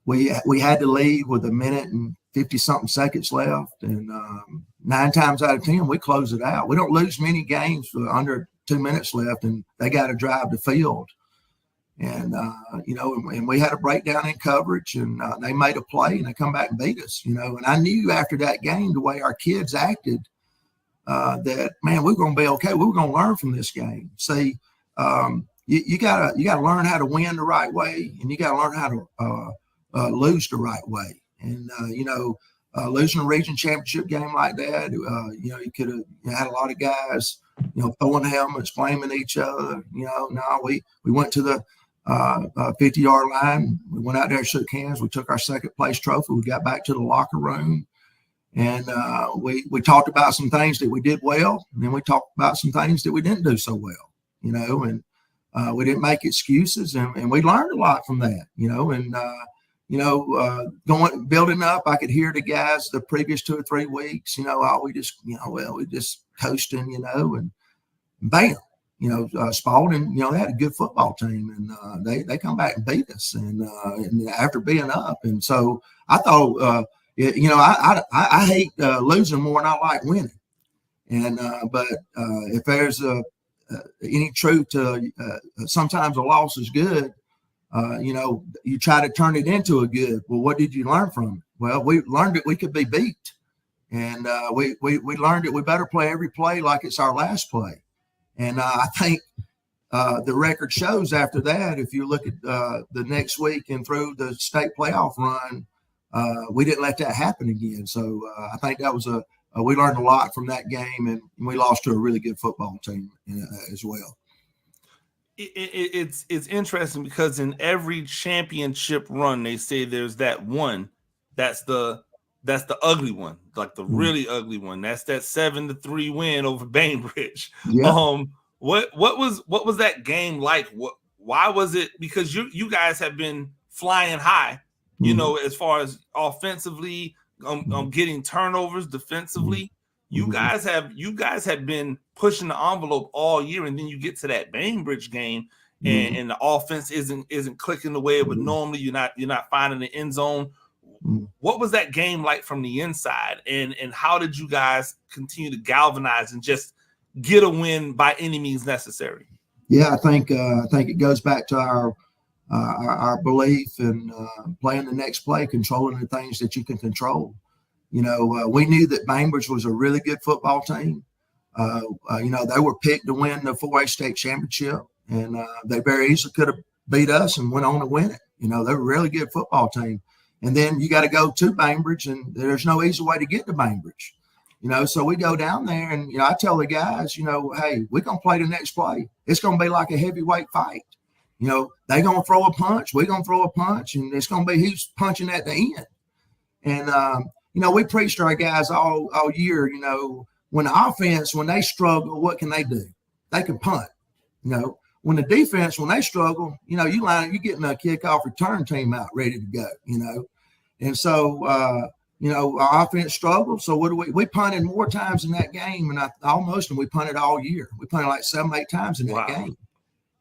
We had to leave with 1 minute and 50-something seconds left, and 9 times out of 10 we close it out. We don't lose many games with under 2 minutes left, and they got to drive the field. And, and we had a breakdown in coverage, and they made a play, and they come back and beat us, and I knew after that game, the way our kids acted, that, man, we're going to be okay. We were going to learn from this game. See, you gotta learn how to win the right way, and you got to learn how to lose the right way. And losing a region championship game like that, you could have had a lot of guys, throwing helmets, blaming each other. No, we went to the 50-yard line. We went out there, shook hands. We took our second place trophy. We got back to the locker room, and we talked about some things that we did well, and then we talked about some things that we didn't do so well. And we didn't make excuses, and we learned a lot from that. Building up, I could hear the guys the previous 2 or 3 weeks. We just coasting, and bam. Spalding, they had a good football team, and they come back and beat us, and after being up. And so I thought, I hate losing more than I like winning. And but if there's any truth to sometimes a loss is good, you try to turn it into a good. Well, what did you learn from it? Well, we learned that we could be beat, and we learned that we better play every play like it's our last play. And I think the record shows after that, if you look at the next week and through the state playoff run, we didn't let that happen again. So I think that was we learned a lot from that game, and we lost to a really good football team as well. It's interesting because in every championship run, they say there's that one that's the ugly one, like the really ugly one. That's that 7-3 win over Bainbridge. Yeah. What was that game like? Why was it? Because you guys have been flying high, as far as offensively, getting turnovers, defensively. You guys have been pushing the envelope all year, and then you get to that Bainbridge game, and the offense isn't clicking the way it would normally. You're not finding the end zone. What was that game like from the inside, and how did you guys continue to galvanize and just get a win by any means necessary? Yeah, I think it goes back to our belief in playing the next play, controlling the things that you can control. We knew that Bainbridge was a really good football team. They were picked to win the 4A state championship, and they very easily could have beat us and went on to win it. They were a really good football team. And then you got to go to Bainbridge, and there's no easy way to get to Bainbridge. So we go down there, and I tell the guys, hey, we're gonna play the next play. It's gonna be like a heavyweight fight. They're gonna throw a punch, we're gonna throw a punch, and it's gonna be who's punching at the end. And we preached to our guys all year. When the offense, when they struggle, what can they do? They can punt. When the defense, when they struggle, you getting a kickoff return team out ready to go. And so our offense struggled. So what do we punted more times in that game, and we punted all year. We punted like 7-8 times in that game.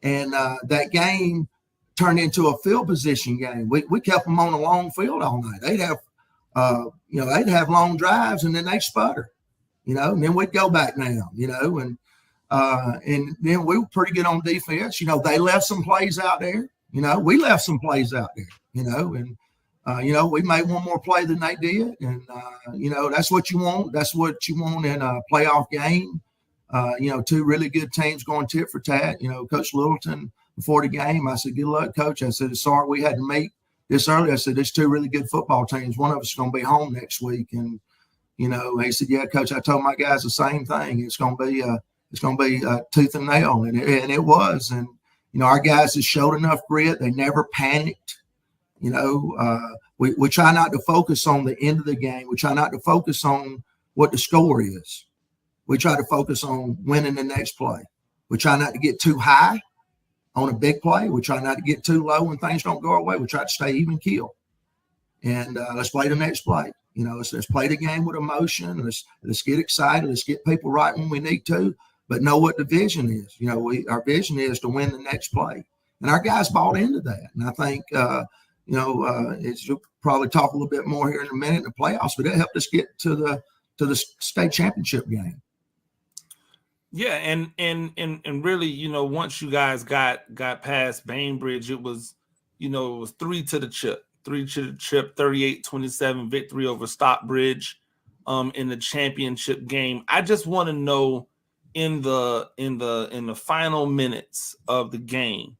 And that game turned into a field position game. We kept them on a long field all night. They'd have long drives, and then they'd sputter, and then we'd go back down, and then we were pretty good on defense. They left some plays out there. We left some plays out there, and we made one more play than they did. And, that's what you want. That's what you want in a playoff game. Two really good teams going tit for tat. Coach Littleton, before the game, I said, good luck, Coach. I said, sorry we had to meet this early. I said, there's two really good football teams. One of us is going to be home next week. And, he said, yeah, Coach, I told my guys the same thing. It's going to be tooth and nail. And it was. And, our guys have showed enough grit. They never panicked. We try not to focus on the end of the game. We try not to focus on what the score is. We try to focus on winning the next play. We try not to get too high on a big play. We try not to get too low when things don't go our way. We try to stay even keel. And let's play the next play. Let's play the game with emotion. Let's get excited. Let's get people right when we need to, but know what the vision is. Our vision is to win the next play. And our guys bought into that. And I think, you'll probably talk a little bit more here in a minute in the playoffs, but it helped us get to the state championship game. Yeah, and really, once you guys got past Bainbridge, it was 3 to the chip, 38-27 victory over Stockbridge in the championship game. I just want to know in the final minutes of the game,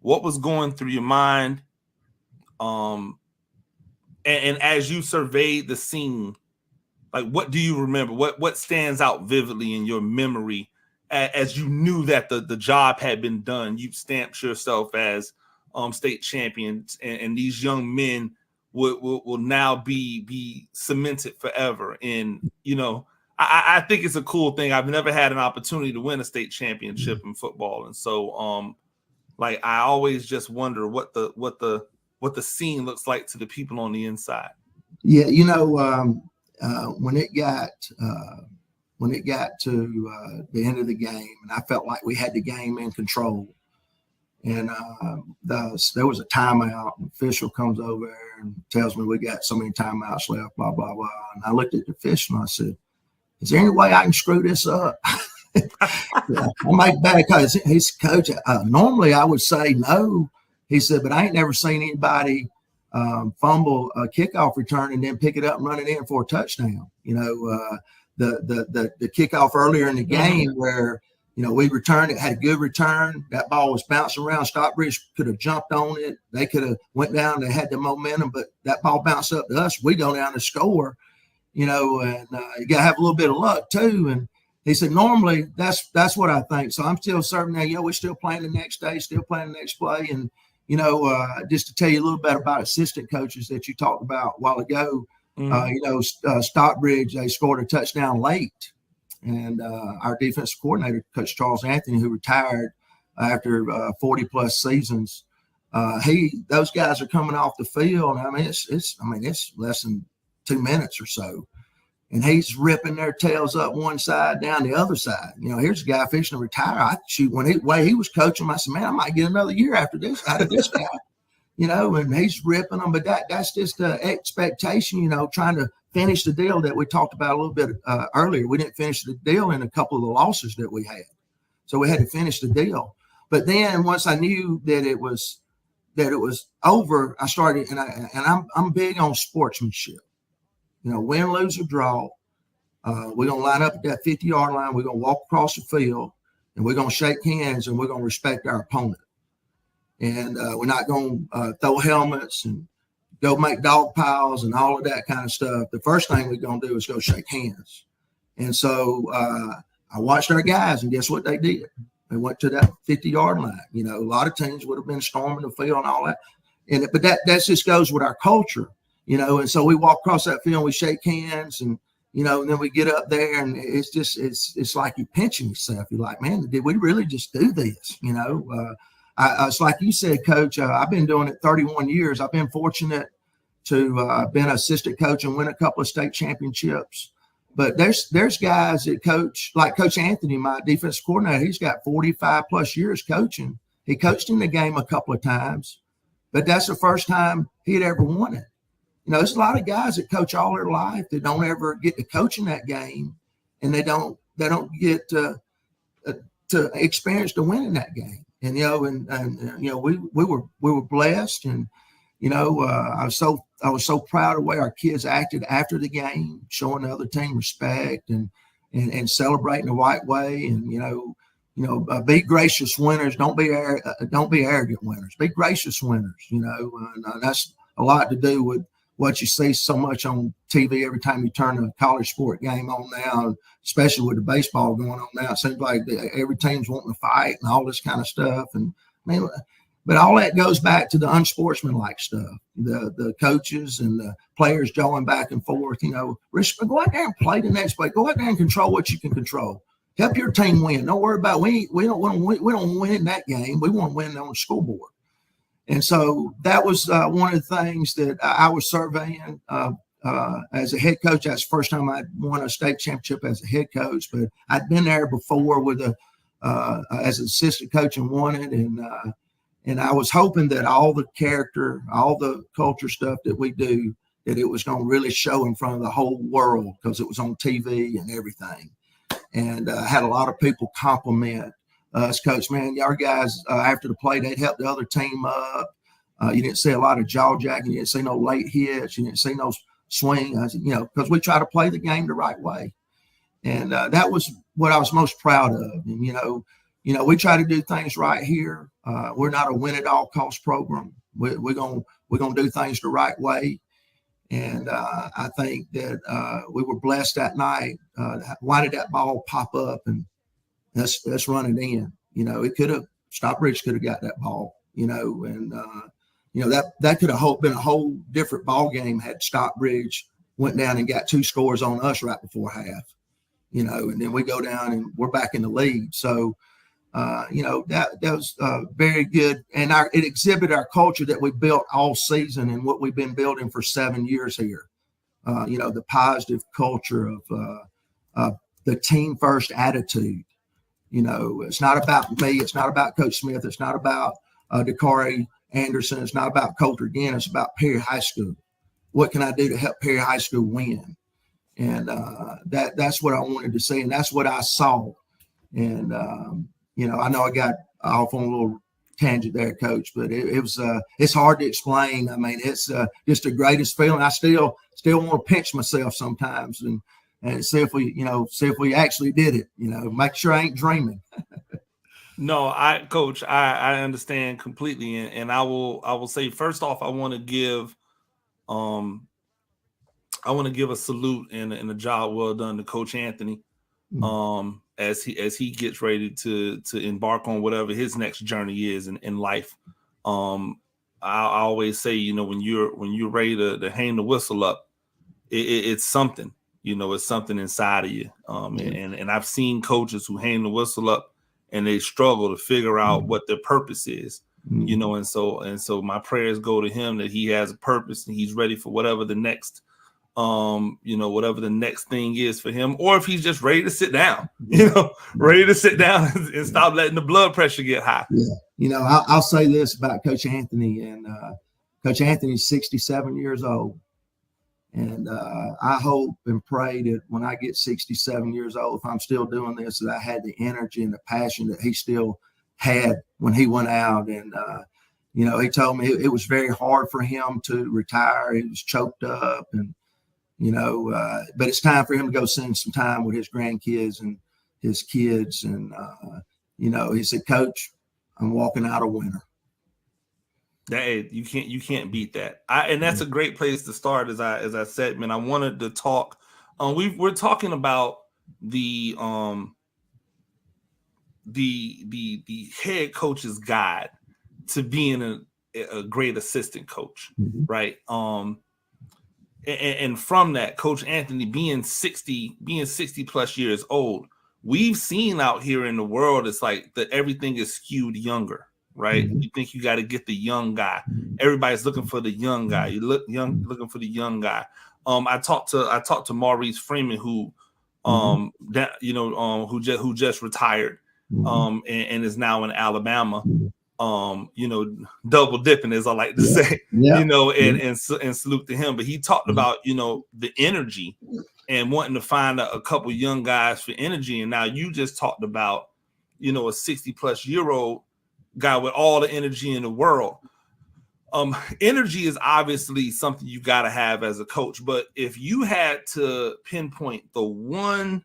what was going through your mind? And as you surveyed the scene, like, what do you remember? What stands out vividly in your memory as you knew that the job had been done? You stamped yourself as state champions, and these young men will now be cemented forever. And, you know, I think it's a cool thing. I've never had an opportunity to win a state championship in football. And so, like, I always just wonder what the scene looks like to the people on the inside. Yeah. You know, when it got to the end of the game, and I felt like we had the game in control, and there was a timeout, and the official comes over and tells me we got so many timeouts left, blah, blah, blah. And I looked at the official and I said, is there any way I can screw this up? I'll make back, because he's coach. Normally I would say no. He said, but I ain't never seen anybody fumble a kickoff return and then pick it up and run it in for a touchdown. You know, the kickoff earlier in the game where, you know, we returned it, had a good return. That ball was bouncing around. Stockbridge could have jumped on it. They could have went down. They had the momentum, but that ball bounced up to us. We go down to score, you know, and you got to have a little bit of luck too. And he said, normally that's what I think. So I'm still serving now. Yeah, we're still playing the next day, still playing the next play. And, you know, just to tell you a little bit about assistant coaches that you talked about a while ago, you know, Stockbridge, they scored a touchdown late. And our defensive coordinator, Coach Charles Anthony, who retired after 40+ seasons, those guys are coming off the field. I mean, it's less than 2 minutes or so, and he's ripping their tails up one side, down the other side. You know, here's a guy fixing to retire. Way he was coaching him, I said, man, I might get another year after this out of this guy. You know, and he's ripping them, but that's just the expectation. You know, trying to finish the deal that we talked about a little bit earlier. We didn't finish the deal in a couple of the losses that we had, so we had to finish the deal. But then once I knew that it was over, I started, and I'm big on sportsmanship. You know, win, lose, or draw. We're gonna line up at that 50-yard line. We're gonna walk across the field, and we're gonna shake hands, and we're gonna respect our opponent. And we're not gonna throw helmets and go make dog piles and all of that kind of stuff. The first thing we're going to do is go shake hands. And so I watched our guys, and guess what they did? They went to that 50-yard line. You know, a lot of teams would have been storming the field and all that. But that just goes with our culture, you know. And so we walk across that field, we shake hands, and, you know, and then we get up there, and it's like you're pinching yourself. You're like, man, did we really just do this? You know, it's like you said, Coach, I've been doing it 31 years. I've been fortunate to been an assistant coach and win a couple of state championships. But there's guys that coach, like Coach Anthony, my defensive coordinator. He's got 45+ years coaching. He coached in the game a couple of times, but that's the first time he'd ever won it. You know, there's a lot of guys that coach all their life that don't ever get to coach in that game, and they don't get to experience the win in that game. And, you know, and you know, we were blessed, and, you know, I was so proud of the way our kids acted after the game, showing the other team respect and celebrating the right way. And, you know, be gracious winners. Don't be arrogant winners. Be gracious winners. You know, and that's a lot to do with what you see so much on TV every time you turn a college sport game on now, especially with the baseball going on now. It seems like every team's wanting to fight and all this kind of stuff. And I mean, but all that goes back to the unsportsmanlike stuff. The coaches and the players jawing back and forth. You know, go out there and play the next play. Go out there and control what you can control. Help your team win. Don't worry about we don't win that game. We want to win on the scoreboard. And so that was one of the things that I was surveying as a head coach. That's the first time I won a state championship as a head coach, but I'd been there before with as an assistant coach and won it. And I was hoping that all the character, all the culture stuff that we do, that it was going to really show in front of the whole world, because it was on TV and everything. And I had a lot of people compliment us, Coach, man, our guys, after the play, they'd help the other team up. You didn't see a lot of jaw jacking. You didn't see no late hits. You didn't see no swing. I said, you know, because we try to play the game the right way. And that was what I was most proud of. And, you know, we try to do things right here. We're not a win at all cost program. We're gonna do things the right way. And I think that we were blessed that night. Why did that ball pop up and let's run it in? You know, it could have, Stockbridge could have got that ball, you know, and, you know, that could have been a whole different ball game had Stockbridge went down and got 2 scores on us right before half, you know, and then we go down and we're back in the lead. So, you know, that was very good. And it exhibited our culture that we built all season and what we've been building for 7 years here. You know, the positive culture of the team first attitude. You know, it's not about me. It's not about Coach Smith. It's not about Dakari Anderson. It's not about Coulter again. It's about Perry High School. What can I do to help Perry High School win? And that's what I wanted to see. And that's what I saw. And, you know, I know I got off on a little tangent there, Coach, but it was it's hard to explain. I mean, it's just the greatest feeling. I still want to pinch myself sometimes and see if we actually did it, you know, make sure I ain't dreaming. No, Coach, I understand completely. And I will say, first off, I want to give a salute and a job well done to Coach Anthony. As he gets ready to embark on whatever his next journey is in life. I always say, you know, when you're ready to hang the whistle up, it's something, you know, it's something inside of you. And I've seen coaches who hang the whistle up and they struggle to figure out what their purpose is, you know, and so my prayers go to him that he has a purpose and he's ready for whatever the next you know, whatever the next thing is for him, or if he's just ready to sit down, you know, ready to sit down and stop letting the blood pressure get high. Yeah. You know, I'll say this about Coach Anthony, and Coach Anthony's 67 years old. And I hope and pray that when I get 67 years old, if I'm still doing this, that I had the energy and the passion that he still had when he went out. And, you know, he told me it was very hard for him to retire. He was choked up and, you know, but it's time for him to go spend some time with his grandkids and his kids. And, you know, he said, Coach, I'm walking out a winner. You can't beat that. And that's a great place to start. As I said, man, I wanted to talk. We're talking about the head coach's guide to being a great assistant coach, right? And from that, Coach Anthony being 60 plus years old, we've seen out here in the world, it's like that everything is skewed younger, right? You think you got to get the young guy. Everybody's looking for the young guy. Looking for the young guy. I talked to Maurice Freeman, who who just retired, and is now in Alabama. You know, double dipping, as I like to say, you know, and salute to him. But he talked about, you know, the energy and wanting to find a couple young guys for energy. And now you just talked about, you know, a 60-plus-year-old guy with all the energy in the world. Energy is obviously something you got to have as a coach. But if you had to pinpoint the one,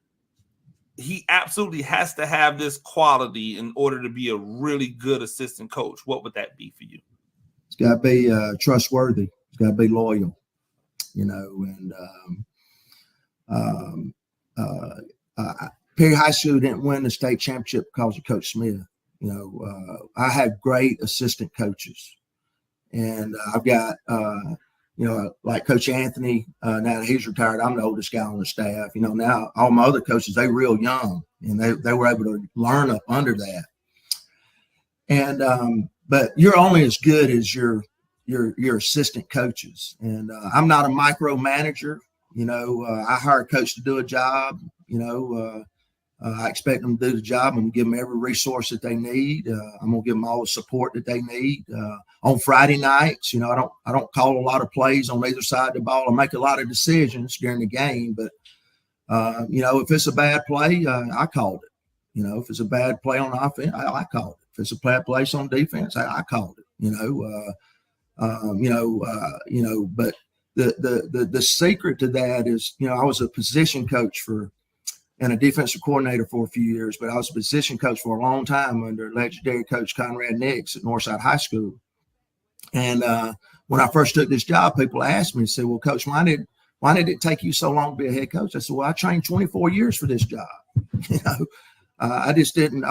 he absolutely has to have this quality in order to be a really good assistant coach, what would that be for you? It's got to be trustworthy. It's got to be loyal, you know. And Perry High School didn't win the state championship because of Coach Smith. You know, I had great assistant coaches, and I've got you know, like Coach Anthony, now that he's retired, I'm the oldest guy on the staff. You know, now all my other coaches, they real young, and they were able to learn up under that. And but you're only as good as your assistant coaches. And I'm not a micromanager. You know, I hire a coach to do a job. You know, I expect them to do the job. I'm going to give them every resource that they need. I'm going to give them all the support that they need. On Friday nights, you know, I don't call a lot of plays on either side of the ball. I make a lot of decisions during the game. But, you know, if it's a bad play, I called it. You know, if it's a bad play on offense, I called it. If it's a bad place on defense, I called it. You know, but the secret to that is, you know, I was a position coach and a defensive coordinator for a few years, but I was a position coach for a long time under legendary coach Conrad Nix at Northside High School. And when I first took this job, people asked me, said, well, Coach, why did it take you so long to be a head coach? I said, well, I trained 24 years for this job. I just didn't,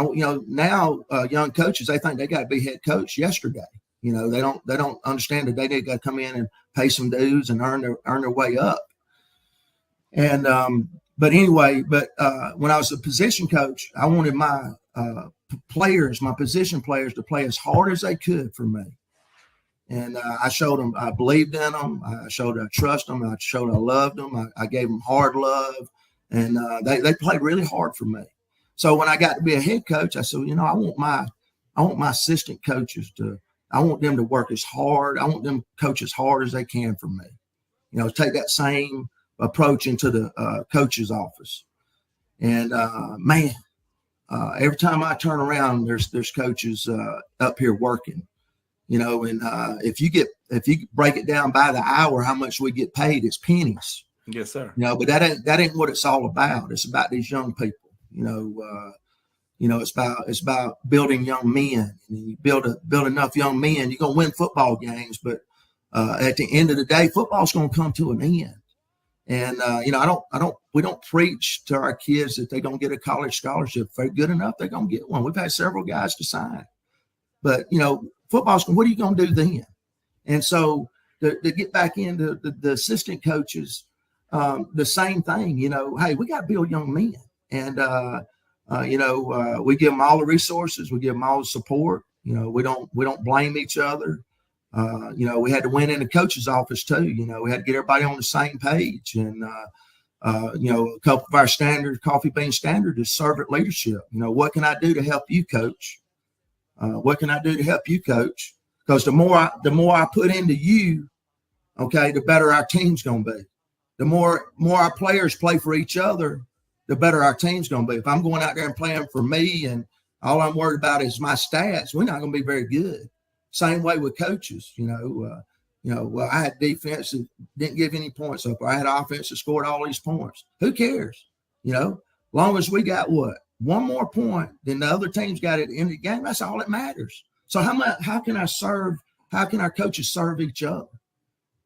now young coaches, they think they got to be head coach yesterday. They don't understand that they got to come in and pay some dues and earn their way up. And, but when I was a position coach, I wanted my position players to play as hard as they could for me. And I showed them I believed in them. I showed I trust them. I showed I loved them. I gave them hard love, and they played really hard for me. So when I got to be a head coach, I said, I want my assistant coaches I want them to work as hard. I want them to coach as hard as they can for me. Take that same approach into the coach's office. And every time I turn around, there's coaches up here working. And if you break it down by the hour, how much we get paid, it's pennies. Yes, sir. But that ain't what it's all about. It's about these young people. It's about building young men. And you build enough young men, you're gonna win football games. But at the end of the day, football's gonna come to an end. And we don't preach to our kids that they're gonna get a college scholarship. If they're good enough, they're gonna get one. We've had several guys to sign. But football's what are you going to do then? And so to get back into the assistant coaches, the same thing, hey, we got to build young men. And, we give them all the resources. We give them all the support. We don't blame each other. We had to win in the coach's office too. We had to get everybody on the same page. And, a couple of our coffee bean standard is servant leadership. What can I do to help you, coach? What can I do to help you, coach? Because the more I put into you, okay, the better our team's going to be. The more our players play for each other, the better our team's going to be. If I'm going out there and playing for me and all I'm worried about is my stats, we're not going to be very good. Same way with coaches, well, I had defense that didn't give any points up. Or I had offense that scored all these points. Who cares? Long as we got one more point than the other team's got at the end of the game, that's all that matters. So how can our coaches serve each other?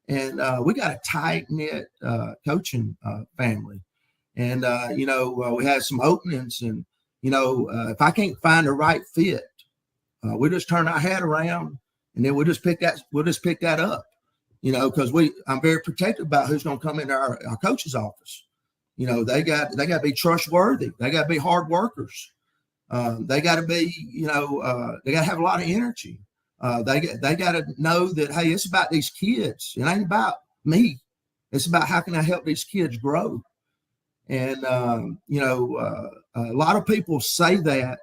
And we got a tight-knit coaching family. And, we had some openings. And, if I can't find the right fit, we just turn our head around and then we'll just pick that up, because I'm very protective about who's going to come into our coach's office. They got to be trustworthy. They got to be hard workers. They got to be, they got to have a lot of energy. They got to know that, hey, it's about these kids. It ain't about me. It's about how can I help these kids grow. And, a lot of people say that,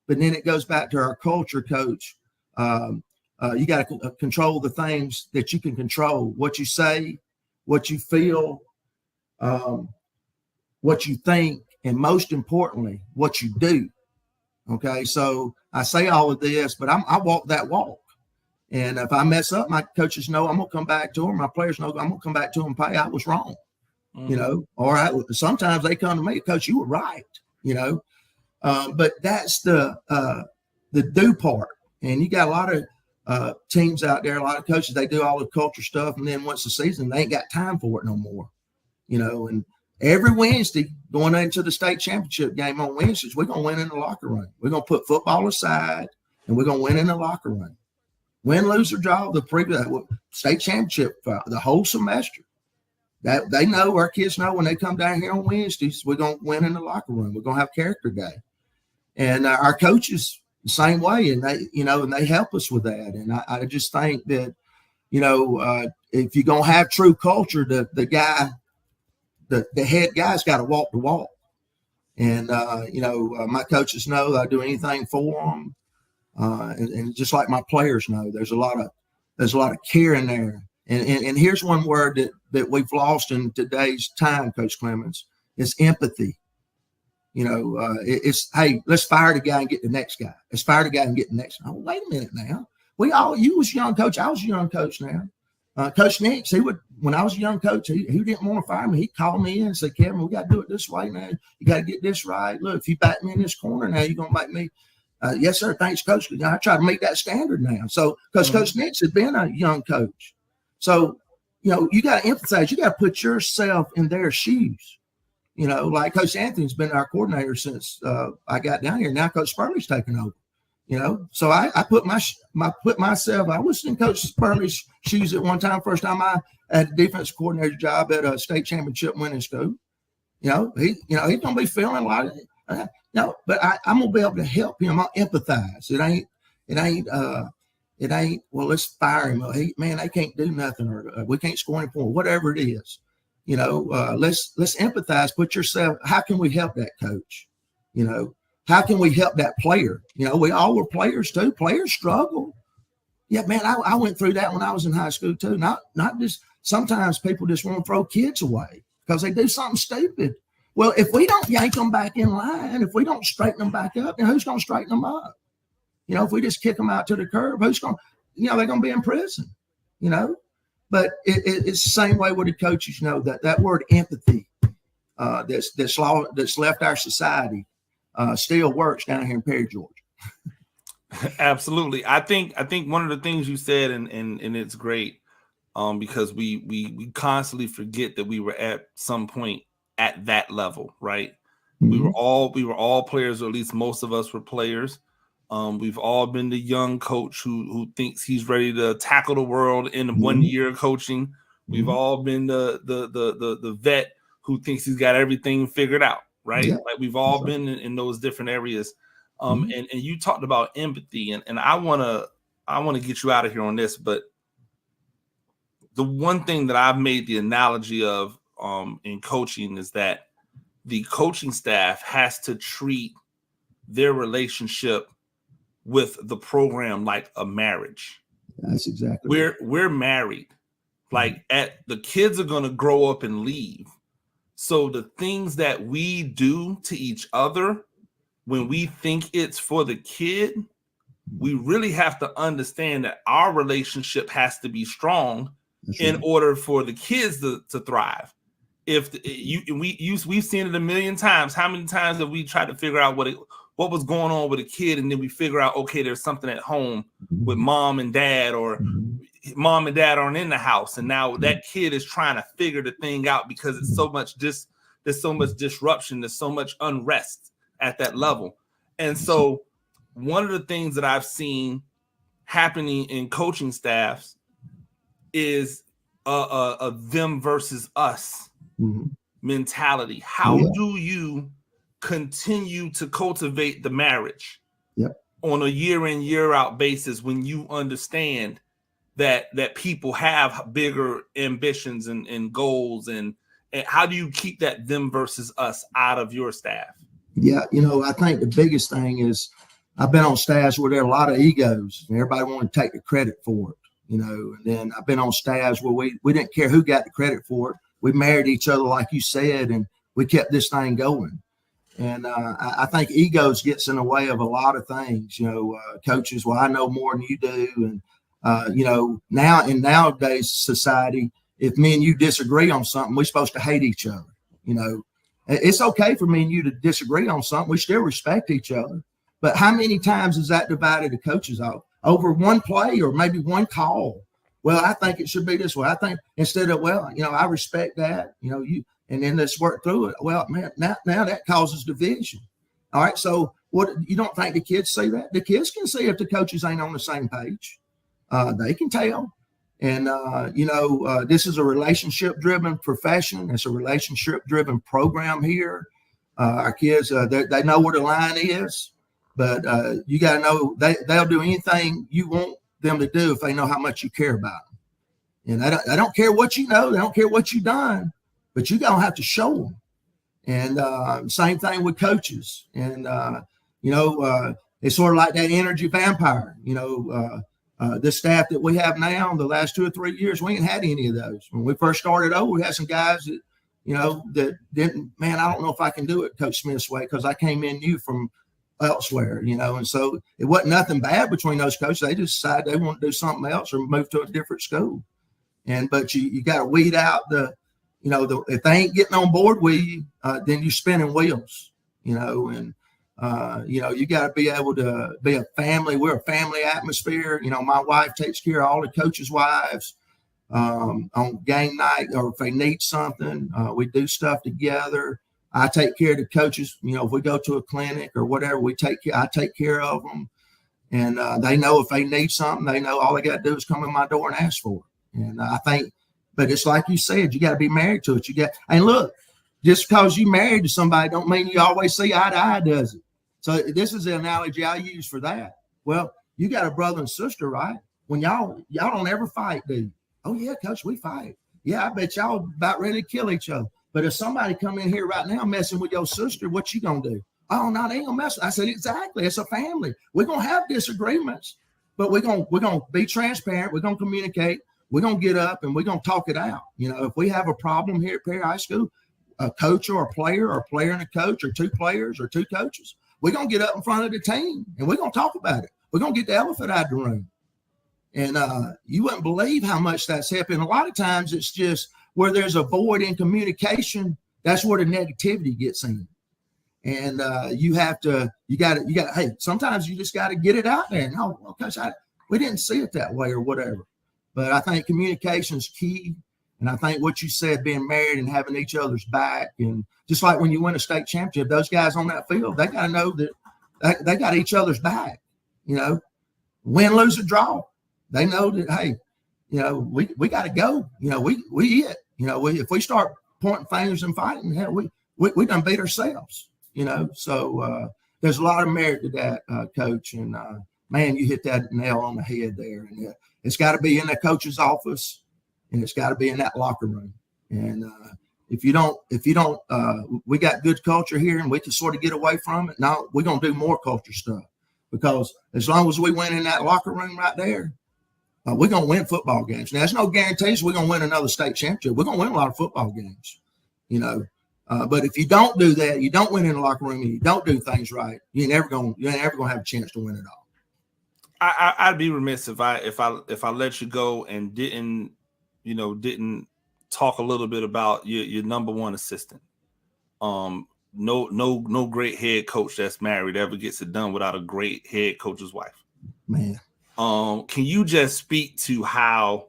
but then it goes back to our culture, Coach. You got to control the things that you can control, what you say, what you feel, what you think, and most importantly, what you do. Okay, so I say all of this, but I walk that walk. And if I mess up, my coaches know I'm going to come back to them. My players know I'm going to come back to them and pay. I was wrong, or sometimes they come to me, Coach, you were right, but that's the do part. And you got a lot of teams out there, a lot of coaches, they do all the culture stuff. And then once the season, they ain't got time for it no more, and every Wednesday going into the state championship game on Wednesdays, we're going to win in the locker room. We're going to put football aside and we're going to win in the locker room. Win, lose, or draw the previous state championship the whole semester. That they know, our kids know when they come down here on Wednesdays, we're going to win in the locker room. We're going to have character day. And our coaches the same way. And they, and they help us with that. And I just think that, if you're going to have true culture, the head guy's got to walk the walk. And, my coaches know I do anything for them. And just like my players know, there's a lot of care in there. And here's one word that we've lost in today's time, Coach Clemens, is empathy. It's, hey, let's fire the guy and get the next guy. Let's fire the guy and get the next guy. Oh, wait a minute now. You was a young coach. I was a young coach now. Coach Nix, when I was a young coach, he didn't want to fire me. He called me in and said, Kevin, we got to do it this way now. You got to get this right. Look, if you back me in this corner now, you're going to make me, Yes, sir. Thanks, Coach. I try to meet that standard now. So, because Coach Nix had been a young coach. So, you got to empathize. You got to put yourself in their shoes. Like Coach Anthony's been our coordinator since I got down here. Now Coach Spurley's taken over. So I put myself. I was in Coach Spurley's shoes at one time. First time I had a defense coordinator job at a state championship winning school. He's gonna be feeling like it. But I'm gonna be able to help him. I'll empathize. It ain't. Well, let's fire him. Man, they can't do nothing, or we can't score any points. Whatever it is, let's empathize. Put yourself. How can we help that coach? How can we help that player? We all were players too. Players struggle. Yeah, man, I went through that when I was in high school too. Not just sometimes people just want to throw kids away because they do something stupid. Well, if we don't yank them back in line, if we don't straighten them back up, then who's going to straighten them up? If we just kick them out to the curb, who's going to, they're going to be in prison, But it's the same way with the coaches, that word empathy that's left our society still works down here in Perry, Georgia. Absolutely. I think one of the things you said, and it's great, because we constantly forget that we were at some point at that level, right? Mm-hmm. We were all players, or at least most of us were players. We've all been the young coach who thinks he's ready to tackle the world in 1 year of coaching. We've all been the vet who thinks he's got everything figured out, right? Yeah. Like we've all been in those different areas. And you talked about empathy, and I wanna get you out of here on this, but the one thing that I've made the analogy of in coaching is that the coaching staff has to treat their relationship with the program like a marriage. That's exactly we're married. Like the kids are gonna grow up and leave. So the things that we do to each other when we think it's for the kid, we really have to understand that our relationship has to be strong in order for the kids to thrive. We've seen it a million times. How many times have we tried to figure out what was going on with a kid, and then we figure out, okay, there's something at home with mom and dad, or mom and dad aren't in the house, and now that kid is trying to figure the thing out because it's there's so much disruption, there's so much unrest at that level. And so one of the things that I've seen happening in coaching staffs is a them versus us mentality. How do you continue to cultivate the marriage on a year in, year out basis when you understand that people have bigger ambitions and goals, and how do you keep that them versus us out of your staff? Yeah, I think the biggest thing is I've been on staffs where there are a lot of egos and everybody want to take the credit for it, and then I've been on staffs where we didn't care who got the credit for it. We married each other, like you said, and we kept this thing going. And I think egos gets in the way of a lot of things, coaches. Well, I know more than you do. And, now in nowadays society, if me and you disagree on something, we're supposed to hate each other. It's okay for me and you to disagree on something. We still respect each other. But how many times has that divided the coaches over one play or maybe one call? Well, I think it should be this way. I think instead of, I respect that, and then let's work through it. Well, man, now that causes division. All right. So what, you don't think the kids see that? The kids can see if the coaches ain't on the same page. They can tell. And, this is a relationship-driven profession. It's a relationship-driven program here. Our kids, they know where the line is, but you got to know they'll do anything you want them to do if they know how much you care about them. And they don't care what you know. They don't care what you've done, but you don't have to show them. And same thing with coaches. And, it's sort of like that energy vampire, the staff that we have now, the last 2 or 3 years, we ain't had any of those. When we first started over, we had some guys that, that didn't, man, I don't know if I can do it Coach Smith's way because I came in new from elsewhere, and so it wasn't nothing bad between those coaches. They just decided they want to do something else or move to a different school. But you got to weed out if they ain't getting on board with you, then you're spinning wheels, and You know, you got to be able to be a family. We're a family atmosphere. You know, my wife takes care of all the coaches' wives on game night, or if they need something, we do stuff together. I take care of the coaches. You know, if we go to a clinic or whatever, I take care of them. And they know if they need something, they know all they got to do is come in my door and ask for it. And I think, but it's like you said, you got to be married to it. And look, just because you married to somebody don't mean you always see eye to eye, does it? So this is the analogy I use for that. Well, you got a brother and sister, right? When y'all don't ever fight, do you? Oh yeah, coach, we fight. Yeah, I bet y'all about ready to kill each other. But if somebody come in here right now messing with your sister, what you gonna do? Oh no, they ain't gonna mess. I said, exactly. It's a family. We're gonna have disagreements, but we're gonna be transparent. We're gonna communicate. We're gonna get up and we're gonna talk it out. You know, if we have a problem here at Perry High School, a coach or a player and a coach, or two players or two coaches, we're gonna get up in front of the team and we're gonna talk about it. We're gonna get the elephant out of the room. And you wouldn't believe how much that's helping. A lot of times it's just where there's a void in communication, that's where the negativity gets in. And hey, sometimes you just got to get it out there. No, because we didn't see it that way or whatever. But I think communication is key. And I think what you said, being married and having each other's back, and just like when you win a state championship, those guys on that field, they got to know that they got each other's back, you know, win, lose, or draw. They know that, hey, you know, we got to go. You know, we it. You know, if we start pointing fingers and fighting, hell, we done beat ourselves. You know, so there's a lot of merit to that, Coach. And man, you hit that nail on the head there. And it's got to be in the coach's office, and it's got to be in that locker room. And if you don't, we got good culture here, and we can sort of get away from it. Now we're gonna do more culture stuff, because as long as we win in that locker room right there, we're going to win football games. Now, there's no guarantees we're going to win another state championship. We're going to win a lot of football games, you know. But if you don't do that, you don't win in the locker room, and you don't do things right, you ain't ever going to have a chance to win it all. I'd be remiss if I let you go and didn't talk a little bit about your number one assistant. No great head coach that's married ever gets it done without a great head coach's wife. Man. Can you just speak to how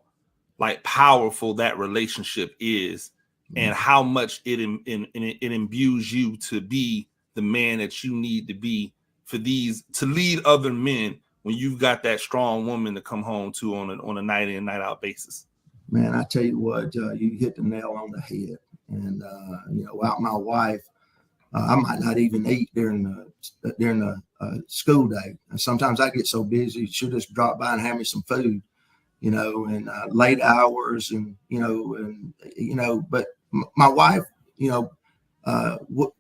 powerful that relationship is, and how much it imbues you to be the man that you need to be to lead other men when you've got that strong woman to come home to on a night in, night out basis? Man, I tell you what, you hit the nail on the head. And without my wife, I might not even eat during the school day. And sometimes I get so busy, she'll just drop by and have me some food, you know, and late hours, and but my wife, you know,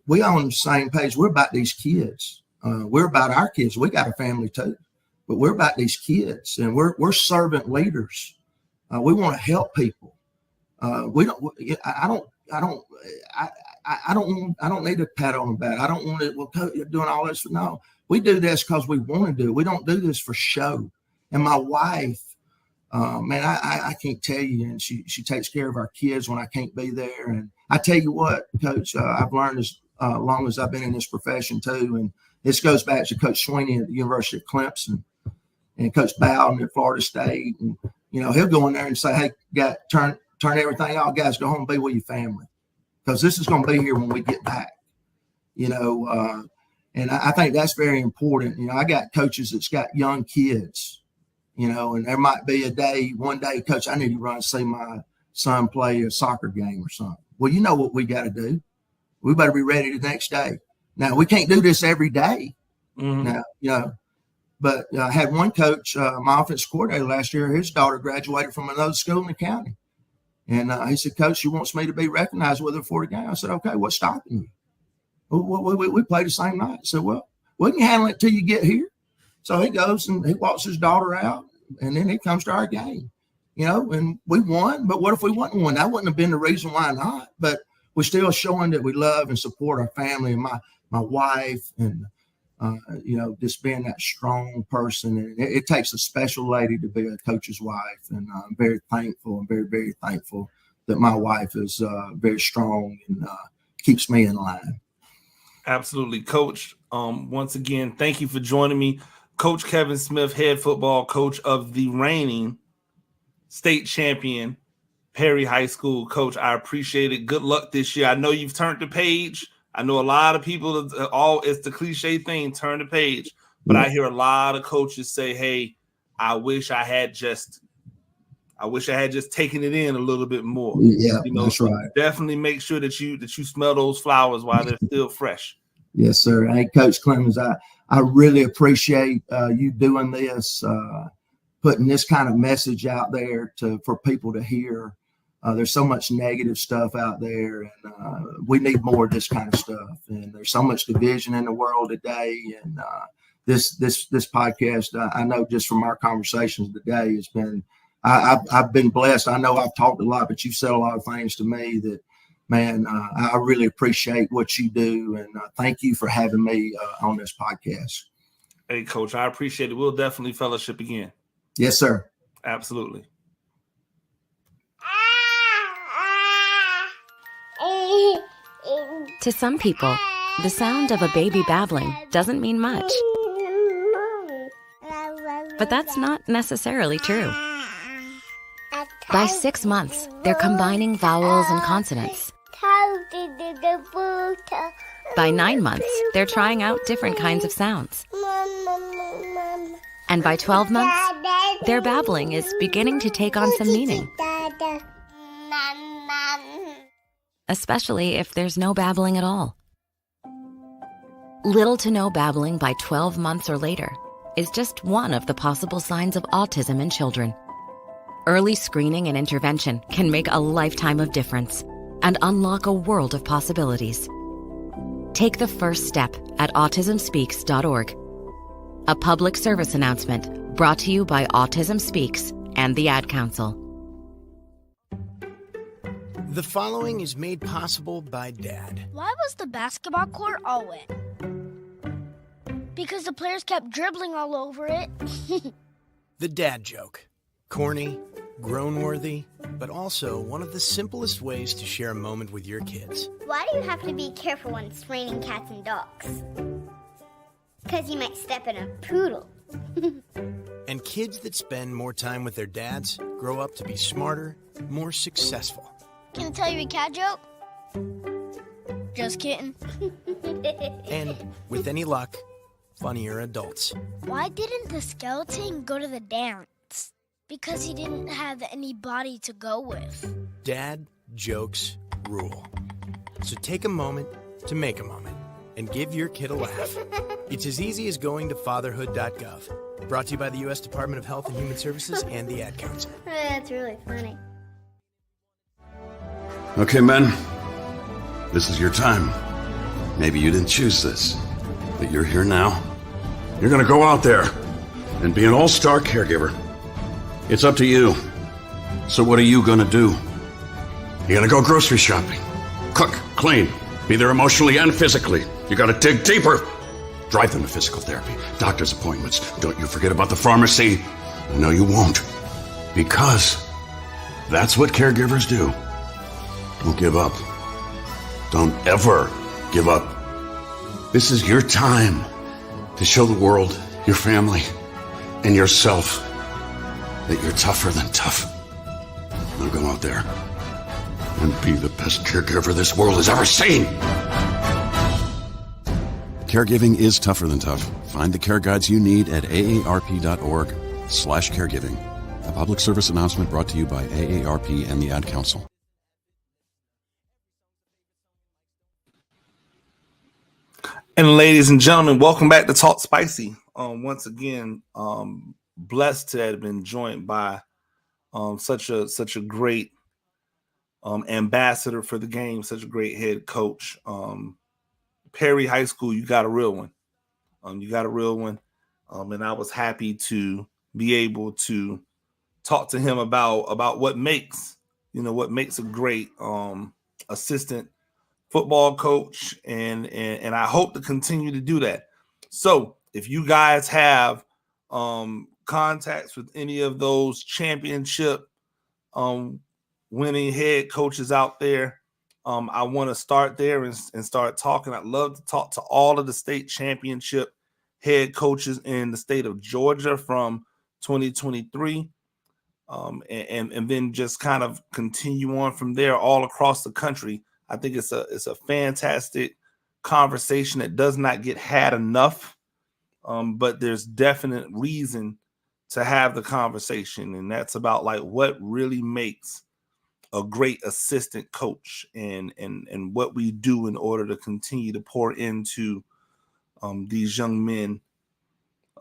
we on the same page. We're about these kids. We're about our kids. We got a family too, but we're about these kids, and we're servant leaders. We want to help people. I don't need a pat on the back. I don't want to, well, you're doing all this. No, we do this because we want to do it. We don't do this for show. And my wife, man, I can't tell you, and she takes care of our kids when I can't be there. And I tell you what, Coach, I've learned as long as I've been in this profession too. And this goes back to Coach Sweeney at the University of Clemson and Coach Bowden at Florida State. And, you know, he'll go in there and say, hey, turn everything out, guys, go home and be with your family, because this is going to be here when we get back, you know. And I think that's very important. You know, I got coaches that's got young kids, you know, and there might be one day, Coach, I need to run and see my son play a soccer game or something. Well, you know what we got to do. We better be ready the next day. Now, we can't do this every day. Mm-hmm. Now, you know, but I had one coach, my offensive coordinator last year, his daughter graduated from another school in the county. And he said, Coach, she wants me to be recognized with her for the game. I said, okay, what's stopping you? We played the same night. I said, well, we can handle it till you get here. So he goes and he walks his daughter out, and then he comes to our game, you know, and we won. But what if we wouldn't won? That wouldn't have been the reason why not. But we're still showing that we love and support our family, and my wife, and, you know, just being that strong person. And it takes a special lady to be a coach's wife. And I'm very thankful and very, very thankful that my wife is very strong and keeps me in line. Absolutely. Coach, Once again, thank you for joining me. Coach Kevin Smith, head football coach of the reigning state champion Perry High School. Coach, I appreciate it. Good luck this year. I know you've turned the page. I know a lot of people, it's the cliche thing, turn the page. But I hear a lot of coaches say, hey, I wish I had just taken it in a little bit more. Yeah, that's right. Definitely make sure that you smell those flowers while they're still fresh. Yes, sir. Hey, Coach Clemens, I really appreciate you doing this, putting this kind of message out there for people to hear. There's so much negative stuff out there, and we need more of this kind of stuff. And there's so much division in the world today. And this podcast, I know just from our conversations today, has been. I've been blessed. I know I've talked a lot, but you've said a lot of things to me that, man, I really appreciate what you do. And thank you for having me on this podcast. Hey, Coach, I appreciate it. We'll definitely fellowship again. Yes, sir. Absolutely. To some people, the sound of a baby babbling doesn't mean much. But that's not necessarily true. By 6 months, they're combining vowels and consonants. By 9 months, they're trying out different kinds of sounds. And by 12 months, their babbling is beginning to take on some meaning. Especially if there's no babbling at all. Little to no babbling by 12 months or later is just one of the possible signs of autism in children. Early screening and intervention can make a lifetime of difference and unlock a world of possibilities. Take the first step at autismspeaks.org. A public service announcement brought to you by Autism Speaks and the Ad Council. The following is made possible by Dad. Why was the basketball court all wet? Because the players kept dribbling all over it. The dad joke. Corny, grown-worthy, but also one of the simplest ways to share a moment with your kids. Why do you have to be careful when it's raining cats and dogs? Because you might step in a poodle. And kids that spend more time with their dads grow up to be smarter, more successful. Can I tell you a cat joke? Just kidding. And, with any luck, funnier adults. Why didn't the skeleton go to the dance? Because he didn't have any body to go with. Dad jokes rule. So take a moment to make a moment and give your kid a laugh. It's as easy as going to fatherhood.gov. Brought to you by the U.S. Department of Health and Human Services and the Ad Council. That's really funny. Okay, men. This is your time. Maybe you didn't choose this, but you're here now. You're gonna go out there and be an all-star caregiver. It's up to you. So what are you gonna do? You're gonna go grocery shopping, cook, clean, be there emotionally and physically. You gotta dig deeper. Drive them to physical therapy, doctor's appointments. Don't you forget about the pharmacy. No, you won't. Because that's what caregivers do. Don't give up. Don't ever give up. This is your time to show the world, your family, and yourself that you're tougher than tough. Now go out there and be the best caregiver this world has ever seen. Caregiving is tougher than tough. Find the care guides you need at aarp.org/caregiving. A public service announcement brought to you by AARP and the Ad Council. And ladies and gentlemen, welcome back to Talk Spicy. Once again, blessed to have been joined by such a great ambassador for the game, such a great head coach. Perry High School, you got a real one. You got a real one. And I was happy to be able to talk to him about what makes a great assistant football coach, and I hope to continue to do that. So if you guys have contacts with any of those championship winning head coaches out there, I want to start there and start talking. I'd love to talk to all of the state championship head coaches in the state of Georgia from 2023. And then just kind of continue on from there all across the country. I think it's a fantastic conversation that does not get had enough, but there's definite reason to have the conversation, and that's about like what really makes a great assistant coach and what we do in order to continue to pour into these young men,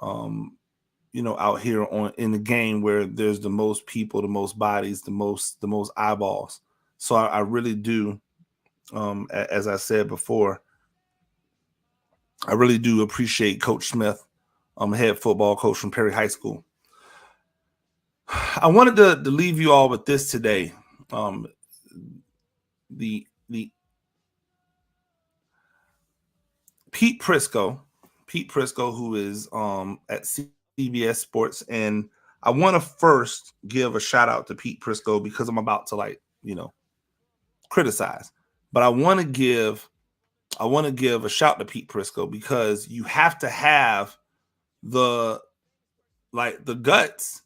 out here in the game where there's the most people, the most bodies, the most eyeballs. So I really do, as I said before, I really do appreciate Coach Smith, head football coach from Perry High School. I wanted to leave you all with this today. The Pete Prisco, who is at CBS Sports, and I want to first give a shout out to Pete Prisco because I'm about to criticize, but I want to give a shout to Pete Prisco because you have to have the guts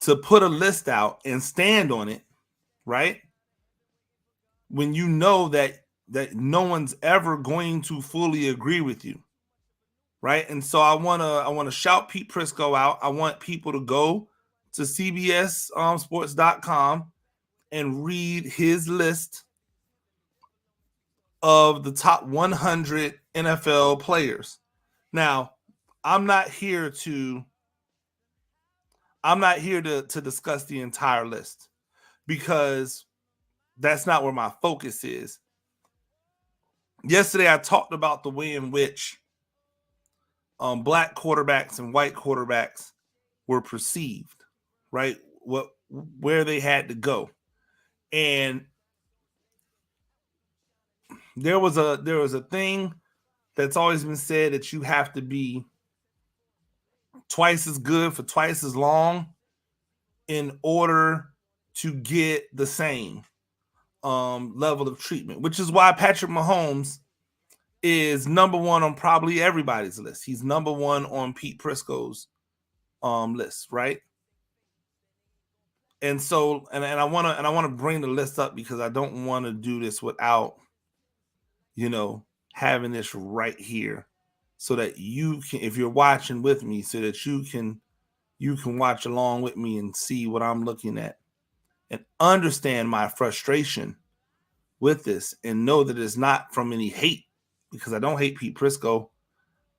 to put a list out and stand on it, right? When you know that no one's ever going to fully agree with you, right? And so I want to shout Pete Prisco out. I want people to go to CBSSports.com and read his list of the top 100 NFL players. Now, I'm not here to discuss the entire list because that's not where my focus is. Yesterday, I talked about the way in which black quarterbacks and white quarterbacks were perceived, right? Where they had to go. And there was a thing that's always been said that you have to be twice as good for twice as long in order to get the same level of treatment, which is why Patrick Mahomes is number one on probably everybody's list. He's number one on Pete Prisco's list, right? And so, and I want to bring the list up because I don't want to do this without, having this right here, so that you can, if you're watching with me, so that you can watch along with me and see what I'm looking at and understand my frustration with this and know that it's not from any hate, because I don't hate Pete Prisco.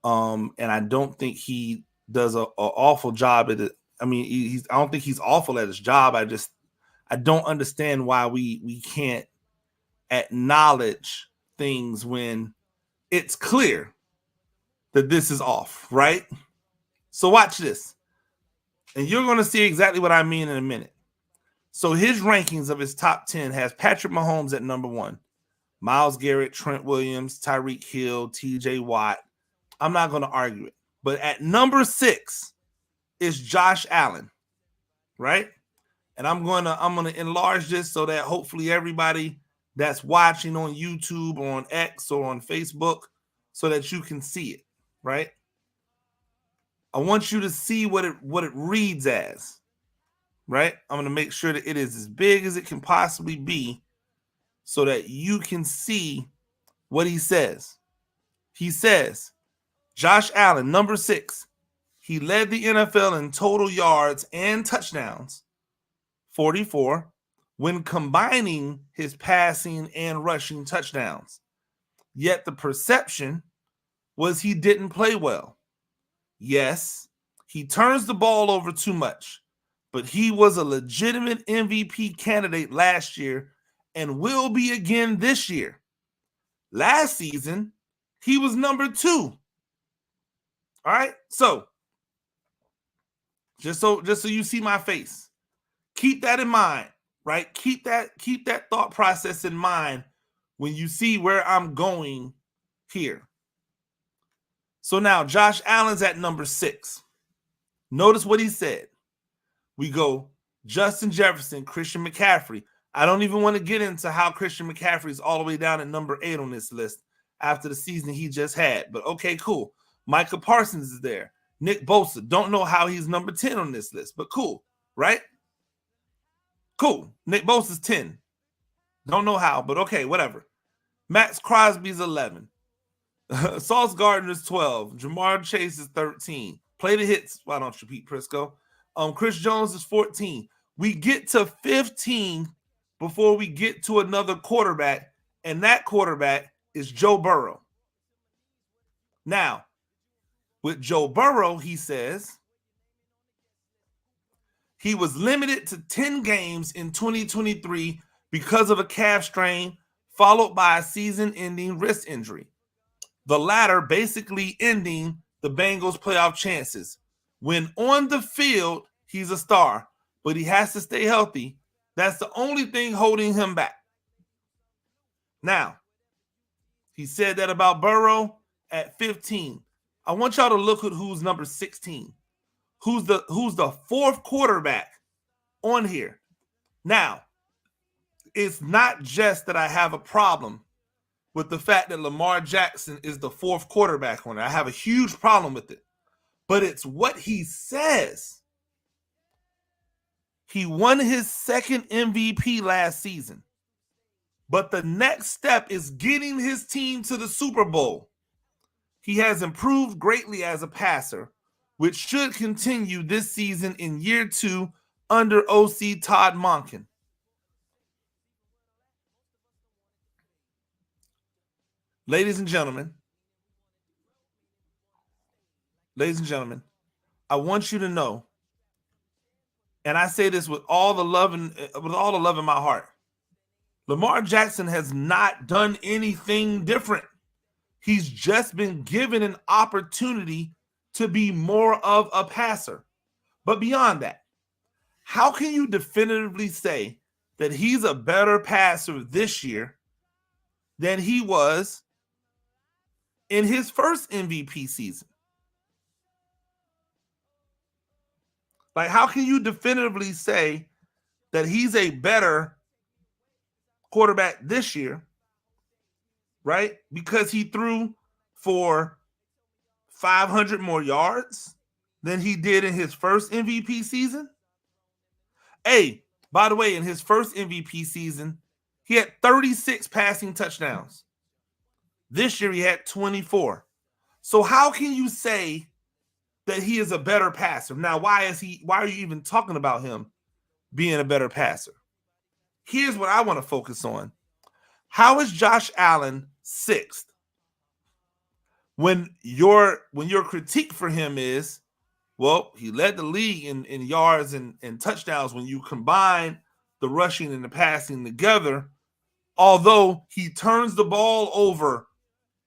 And I don't think he does an awful job at it. I mean, I don't think he's awful at his job. I don't understand why we can't acknowledge things when it's clear that this is off, right? So watch this. And you're going to see exactly what I mean in a minute. So his rankings of his top 10 has Patrick Mahomes at number 1, Myles Garrett, Trent Williams, Tyreek Hill, TJ Watt. I'm not going to argue it. But at number 6 is Josh Allen, right? And I'm going to enlarge this so that hopefully everybody that's watching on YouTube or on X or on Facebook, so that you can see it, right? I want you to see what it reads as, right? I'm going to make sure that it is as big as it can possibly be so that you can see what he says. He says, Josh Allen, number 6, he led the NFL in total yards and touchdowns, 44, when combining his passing and rushing touchdowns. Yet the perception was he didn't play well. Yes, he turns the ball over too much, but he was a legitimate MVP candidate last year and will be again this year. Last season, he was number 2. All right, so just so you see my face, keep that in mind, right? Keep that thought process in mind when you see where I'm going here. So now Josh Allen's at number 6. Notice what he said. We go Justin Jefferson, Christian McCaffrey. I don't even want to get into how Christian McCaffrey is all the way down at number 8 on this list after the season he just had. But okay, cool. Micah Parsons is there. Nick Bosa. Don't know how he's number 10 on this list, but cool, right? Cool. Nick Bosa's 10. Don't know how, but okay, whatever. Max Crosby's 11. Sauce Gardner's 12. Jamar Chase is 13. Play the hits. Why don't you, Pete Prisco? Chris Jones is 14. We get to 15 before we get to another quarterback, and that quarterback is Joe Burrow. Now, with Joe Burrow, he says he was limited to 10 games in 2023 because of a calf strain, followed by a season-ending wrist injury. The latter basically ending the Bengals' playoff chances. When on the field, he's a star, but he has to stay healthy. That's the only thing holding him back. Now, he said that about Burrow at 15. I want y'all to look at who's number 16. Who's the fourth quarterback on here. Now, it's not just that I have a problem with the fact that Lamar Jackson is the fourth quarterback on it. I have a huge problem with it. But it's what he says. He won his second MVP last season. But the next step is getting his team to the Super Bowl. He has improved greatly as a passer, which should continue this season in year 2 under OC Todd Monken. Ladies and gentlemen, I want you to know, and I say this with all the love in my heart, Lamar Jackson has not done anything different. He's just been given an opportunity to be more of a passer. But beyond that, how can you definitively say that he's a better passer this year than he was in his first MVP season? Like, how can you definitively say that he's a better quarterback this year, right? Because he threw for 500 more yards than he did in his first MVP season? Hey, by the way, in his first MVP season, he had 36 passing touchdowns. This year, he had 24. So how can you say that he is a better passer? Now, why are you even talking about him being a better passer? Here's what I want to focus on. How is Josh Allen 6th? When your critique for him is, well, he led the league in yards and touchdowns when you combine the rushing and the passing together, although he turns the ball over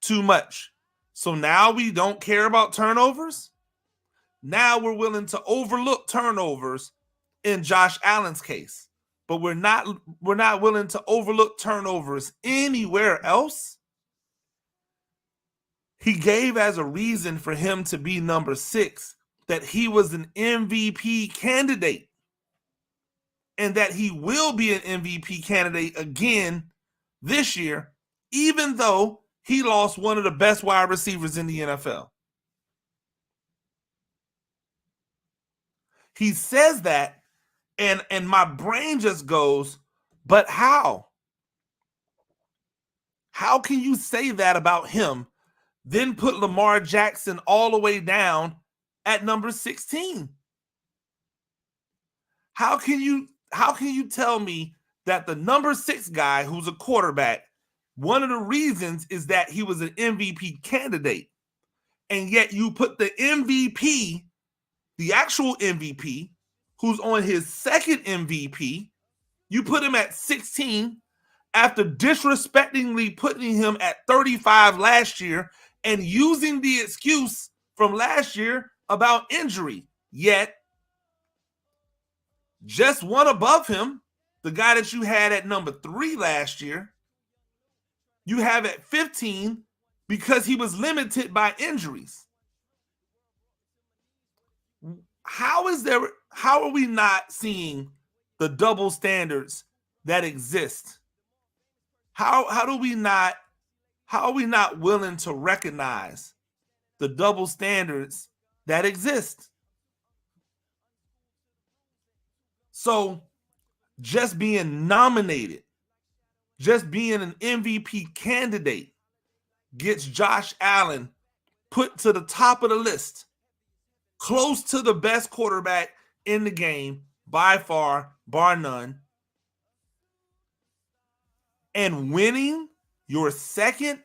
too much. So now we don't care about turnovers? Now we're willing to overlook turnovers in Josh Allen's case, but we're not willing to overlook turnovers anywhere else. He gave as a reason for him to be number 6 that he was an MVP candidate and that he will be an MVP candidate again this year, even though he lost one of the best wide receivers in the NFL. He says that, and my brain just goes, but how? How can you say that about him, then put Lamar Jackson all the way down at number 16? How can you tell me that the number 6 guy who's a quarterback, one of the reasons is that he was an MVP candidate, and yet you put the MVP, the actual MVP, who's on his second MVP, you put him at 16 after disrespectingly putting him at 35 last year and using the excuse from last year about injury. Yet, just one above him, the guy that you had at number 3 last year, you have at 15 because he was limited by injuries. How are we not seeing the double standards that exist. How are we not willing to recognize the double standards that exist? So just being nominated, just being an MVP candidate gets Josh Allen put to the top of the list, close to the best quarterback in the game by far, bar none. And winning your second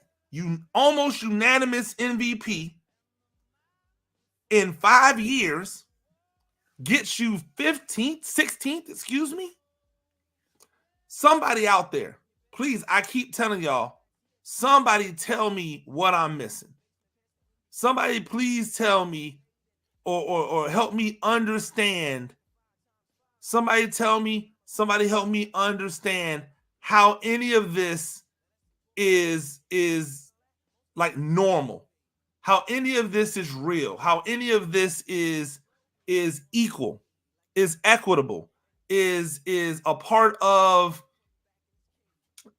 almost unanimous MVP in 5 years gets you 16th, excuse me. Somebody out there, please, I keep telling y'all, somebody tell me what I'm missing. Somebody please tell me or help me understand. Somebody help me understand how any of this is like normal, how any of this is real, how any of this is equal, is equitable, is a part of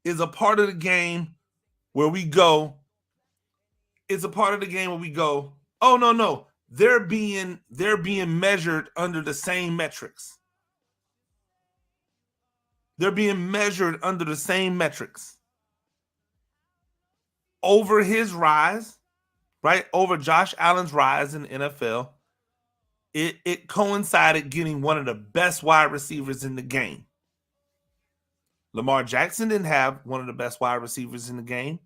the game where we go. It's a part of the game where we go, oh no, they're being measured under the same metrics. They're being measured under the same metrics. Over his rise, right? Over Josh Allen's rise in the NFL, it coincided getting one of the best wide receivers in the game. Lamar Jackson didn't have one of the best wide receivers in the game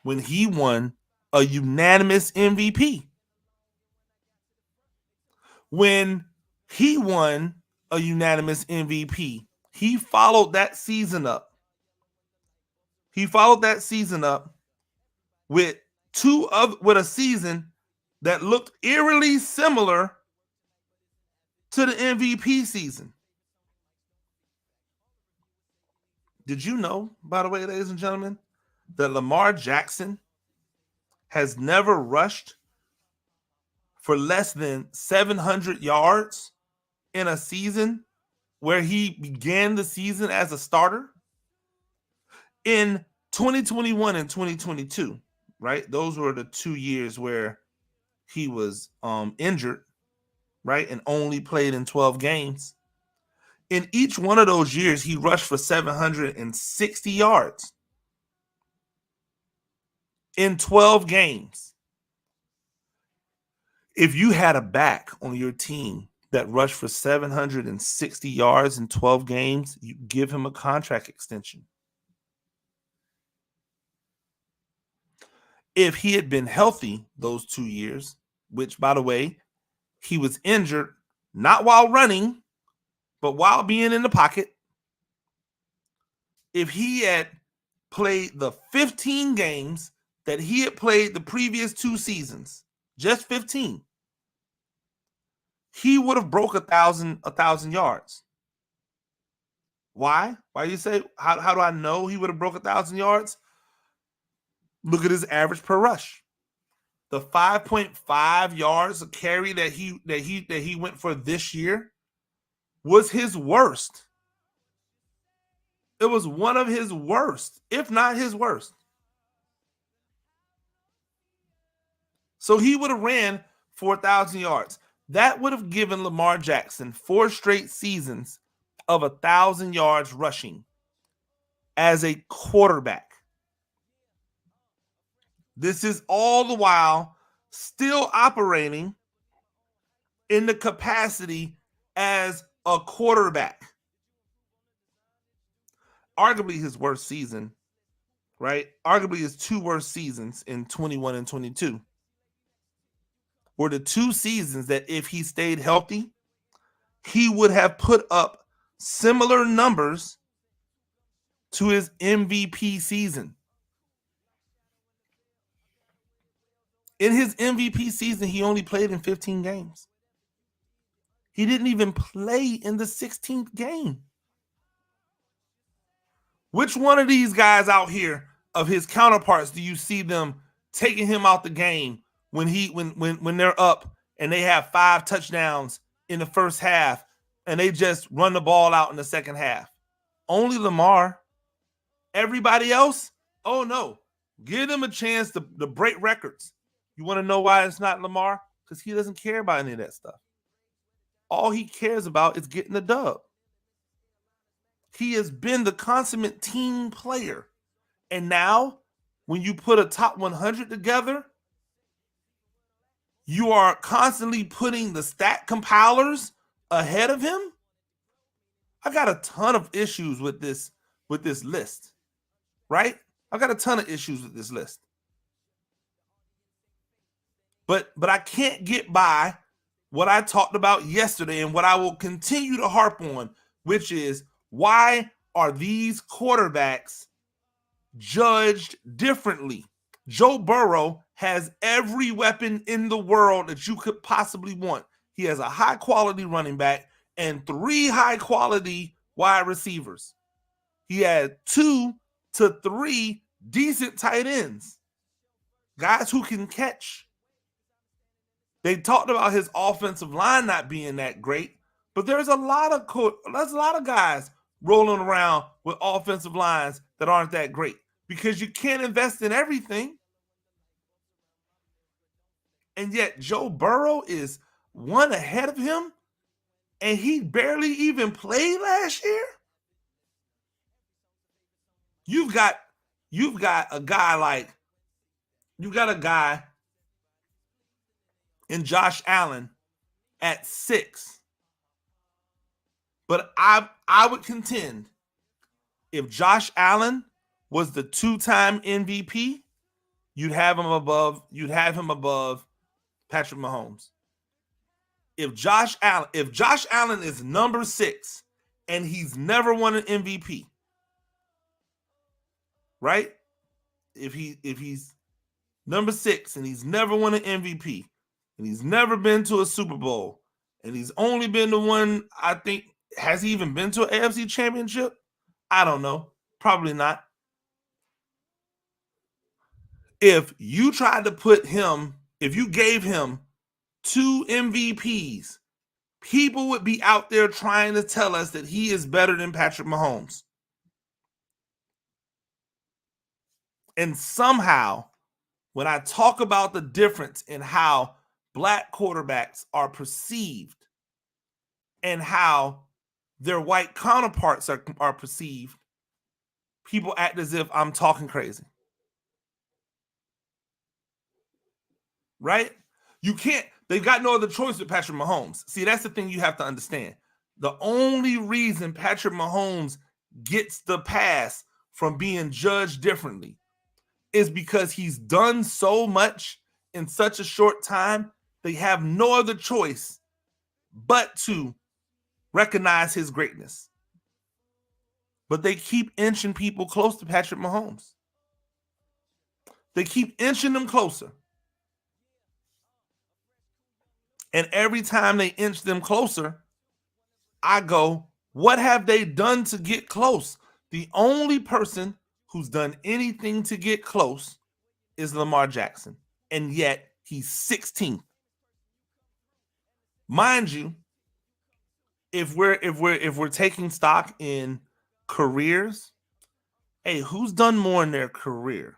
when he won a unanimous MVP. When he won a unanimous MVP, he followed that season up. With a season that looked eerily similar to the MVP season. Did you know, by the way, ladies and gentlemen, that Lamar Jackson has never rushed for less than 700 yards in a season where he began the season as a starter? In 2021 and 2022, right? Those were the 2 years where he was injured, right? And only played in 12 games. In each one of those years, he rushed for 760 yards in 12 games. If you had a back on your team that rushed for 760 yards in 12 games, you give him a contract extension. If he had been healthy those 2 years, which, by the way, he was injured, not while running, but while being in the pocket. If he had played the 15 games that he had played the previous 2 seasons, just 15, he would have broke 1,000 yards. Why? Why do you say, how do I know he would have broke 1,000 yards? Look at his average per rush. The 5.5 yards a carry that he went for this year was his worst. It was one of his worst, if not his worst. So he would have ran for 1,000 yards. That would have given Lamar Jackson 4 straight seasons of 1,000 yards rushing as a quarterback. This is all the while still operating in the capacity as a quarterback. Arguably his worst season, right? Arguably his 2 worst seasons in 21 and 22 were the 2 seasons that if he stayed healthy, he would have put up similar numbers to his MVP season. In his MVP season, he only played in 15 games. He didn't even play in the 16th game. Which one of these guys out here of his counterparts do you see them taking him out the game when they're up and they have 5 touchdowns in the first half and they just run the ball out in the second half? Only Lamar. Everybody else, oh no. Give them a chance to break records. You want to know why it's not Lamar? Because he doesn't care about any of that stuff. All he cares about is getting the dub. He has been the consummate team player. And now, when you put a top 100 together, you are constantly putting the stat compilers ahead of him. I got a ton of issues with this list, right? I got a ton of issues with this list. But I can't get by what I talked about yesterday and what I will continue to harp on, which is why are these quarterbacks judged differently? Joe Burrow has every weapon in the world that you could possibly want. He has a high-quality running back and 3 high-quality wide receivers. He had 2 to 3 decent tight ends, guys who can catch. They talked about his offensive line not being that great, but there's a lot of guys rolling around with offensive lines that aren't that great because you can't invest in everything. And yet Joe Burrow is 1 ahead of him, and he barely even played last year. You've got a guy in Josh Allen at 6. But I would contend if Josh Allen was the 2-time MVP, you'd have him above Patrick Mahomes. If Josh Allen is number 6 and he's never won an MVP, right? If he's number 6 and he's never won an MVP and he's never been to a Super Bowl and he's only been to one, I think, has he even been to an AFC championship? I don't know. Probably not. If you tried to put him, if you gave him 2 MVPs, people would be out there trying to tell us that he is better than Patrick Mahomes. And somehow, when I talk about the difference in how black quarterbacks are perceived and how their white counterparts are perceived, people act as if I'm talking crazy. Right? You can't, they've got no other choice with Patrick Mahomes. See, that's the thing you have to understand. The only reason Patrick Mahomes gets the pass from being judged differently is because he's done so much in such a short time. They have no other choice but to recognize his greatness. But they keep inching people close to Patrick Mahomes. They keep inching them closer. And every time they inch them closer, I go, what have they done to get close? The only person who's done anything to get close is Lamar Jackson. And yet he's 16th. Mind you, if we're taking stock in careers, hey, who's done more in their career?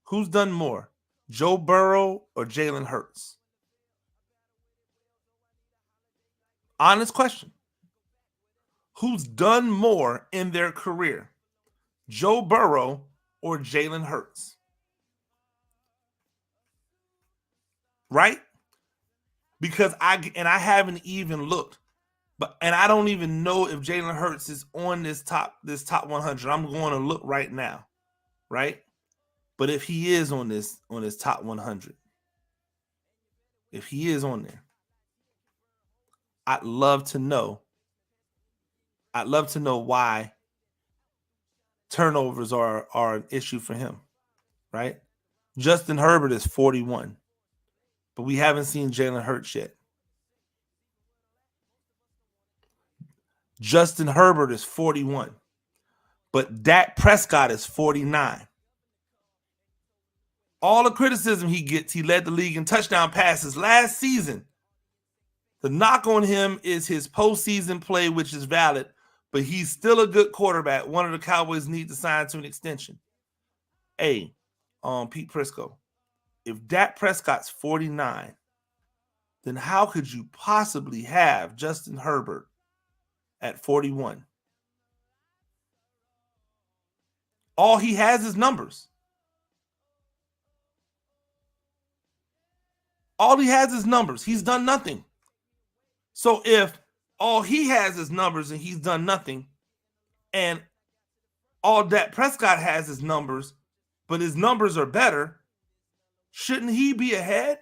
Who's done more? Joe Burrow or Jalen Hurts? Honest question. Who's done more in their career? Joe Burrow or Jalen Hurts? Right? Because I haven't even looked, and I don't even know if Jalen Hurts is on this top 100. I'm going to look right now, right? But if he is on this top 100, if he is on there, I'd love to know why turnovers are an issue for him, right? Justin Herbert is 41, but we haven't seen Jalen Hurts yet. Justin Herbert is 41, but Dak Prescott is 49. All the criticism he gets, he led the league in touchdown passes last season. The knock on him is his postseason play, which is valid, but he's still a good quarterback. One of the Cowboys need to sign to an extension. Pete Prisco, if Dak Prescott's 49, then how could you possibly have Justin Herbert at 41? All he has is numbers. All he has is numbers. He's done nothing. So if all he has is numbers and he's done nothing, and all Dak Prescott has is numbers, but his numbers are better, shouldn't he be ahead?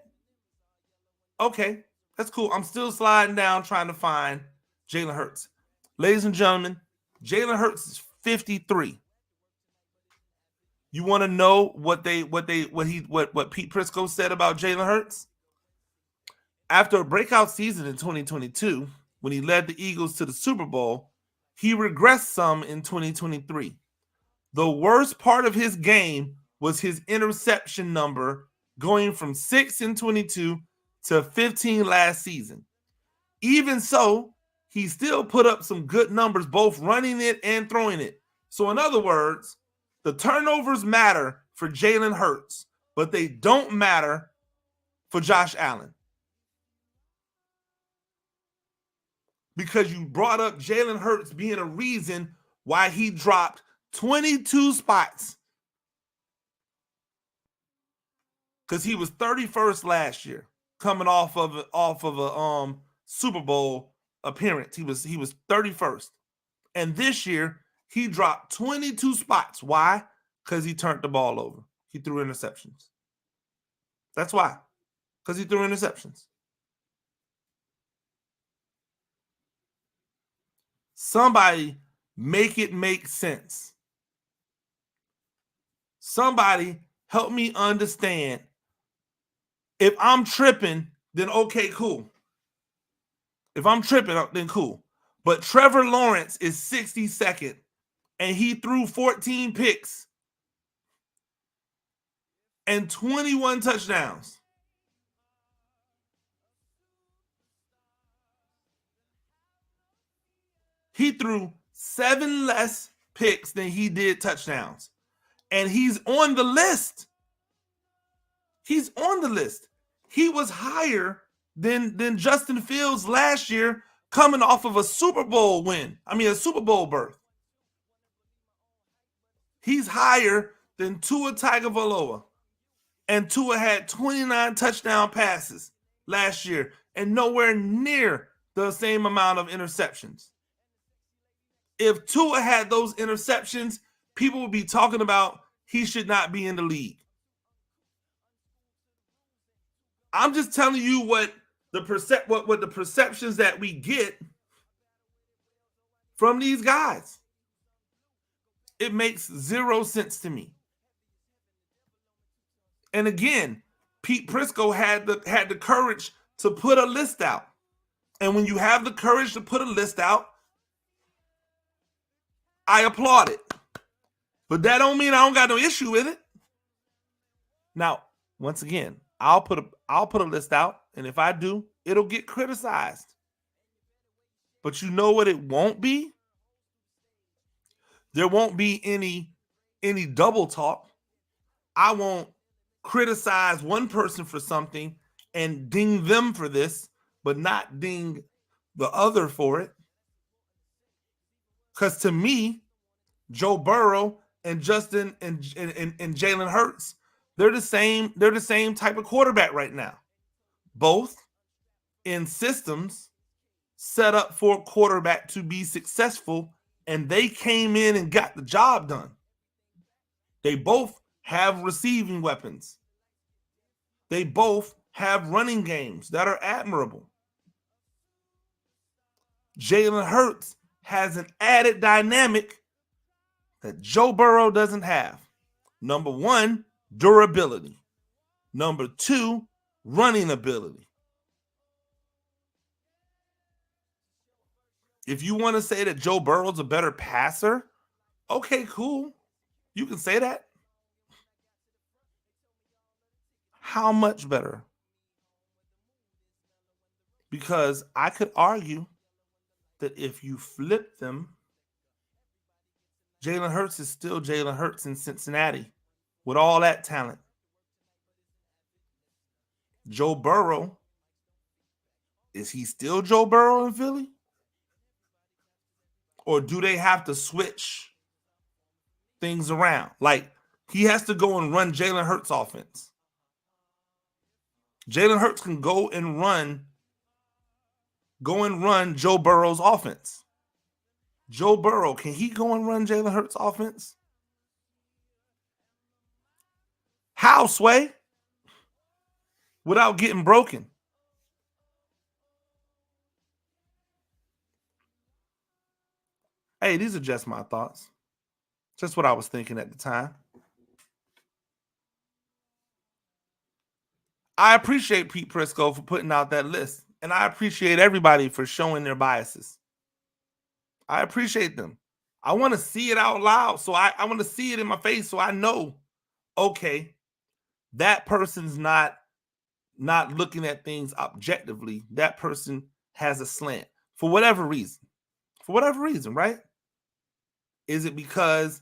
Okay, that's cool. I'm still sliding down trying to find Jalen Hurts. Ladies and gentlemen, Jalen Hurts is 53. You want to know what Pete Prisco said about Jalen Hurts? After a breakout season in 2022, when he led the Eagles to the Super Bowl, he regressed some in 2023. The worst part of his game was his interception number, going from 6 in 22 to 15 last season. Even so, he still put up some good numbers, both running it and throwing it. So in other words, the turnovers matter for Jalen Hurts, but they don't matter for Josh Allen. Because you brought up Jalen Hurts being a reason why he dropped 22 spots. Because he was 31st last year, coming off of a Super Bowl appearance. He was 31st. And this year, he dropped 22 spots. Why? Because he turned the ball over. He threw interceptions. That's why. Because he threw interceptions. Somebody make it make sense. Somebody help me understand. If I'm tripping, then okay, cool. If I'm tripping, then cool. But Trevor Lawrence is 62nd, and he threw 14 picks and 21 touchdowns. He threw 7 less picks than he did touchdowns. And he's on the list. He's on the list. He was higher than Justin Fields last year, coming off of a Super Bowl win. A Super Bowl berth. He's higher than Tua Tagovailoa. And Tua had 29 touchdown passes last year and nowhere near the same amount of interceptions. If Tua had those interceptions, people would be talking about he should not be in the league. I'm just telling you what the perceptions that we get from these guys. It makes zero sense to me. And again, Pete Prisco had the courage to put a list out. And when you have the courage to put a list out, I applaud it. But that don't mean I don't got no issue with it. Now, once again, I'll put a list out, and if I do, it'll get criticized. But you know what it won't be? There won't be any double talk. I won't criticize one person for something and ding them for this, but not ding the other for it. Because to me, Joe Burrow and Justin and Jalen Hurts, they're the same type of quarterback right now. Both in systems set up for a quarterback to be successful, and they came in and got the job done. They both have receiving weapons. They both have running games that are admirable. Jalen Hurts has an added dynamic that Joe Burrow doesn't have. Number one, durability. Number two, running ability. If you want to say that Joe Burrow's a better passer, okay, cool. You can say that. How much better? Because I could argue that if you flip them, Jalen Hurts is still Jalen Hurts in Cincinnati with all that talent. Joe Burrow, is he still Joe Burrow in Philly? Or do they have to switch things around? Like, he has to go and run Jalen Hurts' offense. Jalen Hurts can go and run Joe Burrow's offense. Joe Burrow, can he go and run Jalen Hurts' offense? How, Sway? Without getting broken. Hey, these are just my thoughts. Just what I was thinking at the time. I appreciate Pete Prisco for putting out that list. And I appreciate everybody for showing their biases. I appreciate them. I want to see it out loud. So I want to see it in my face so I know, okay, that person's not looking at things objectively. That person has a slant for whatever reason. For whatever reason, right? Is it because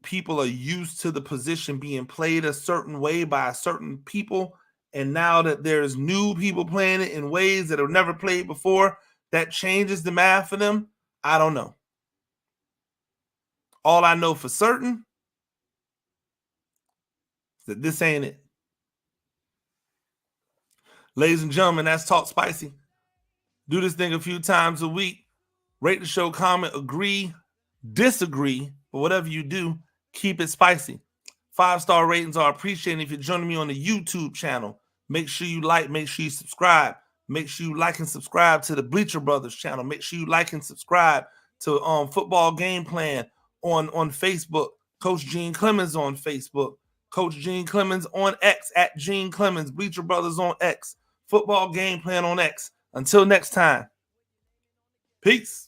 people are used to the position being played a certain way by certain people, and now that there's new people playing it in ways that have never played before, that changes the math for them? I don't know. All I know for certain is that this ain't it. Ladies and gentlemen, that's Talk Spicy. Do this thing a few times a week. Rate the show, comment, agree, disagree, but whatever you do, keep it spicy. 5-star ratings are appreciated. If you're joining me on the YouTube channel, make sure you like, make sure you subscribe. Make sure you like and subscribe to the Bleacher Brothers channel. Make sure you like and subscribe to Football Game Plan on Facebook. Coach Gene Clemens on Facebook. Coach Gene Clemens on X at Gene Clemens. Bleacher Brothers on X. Football Game Plan on X. Until next time. Peace.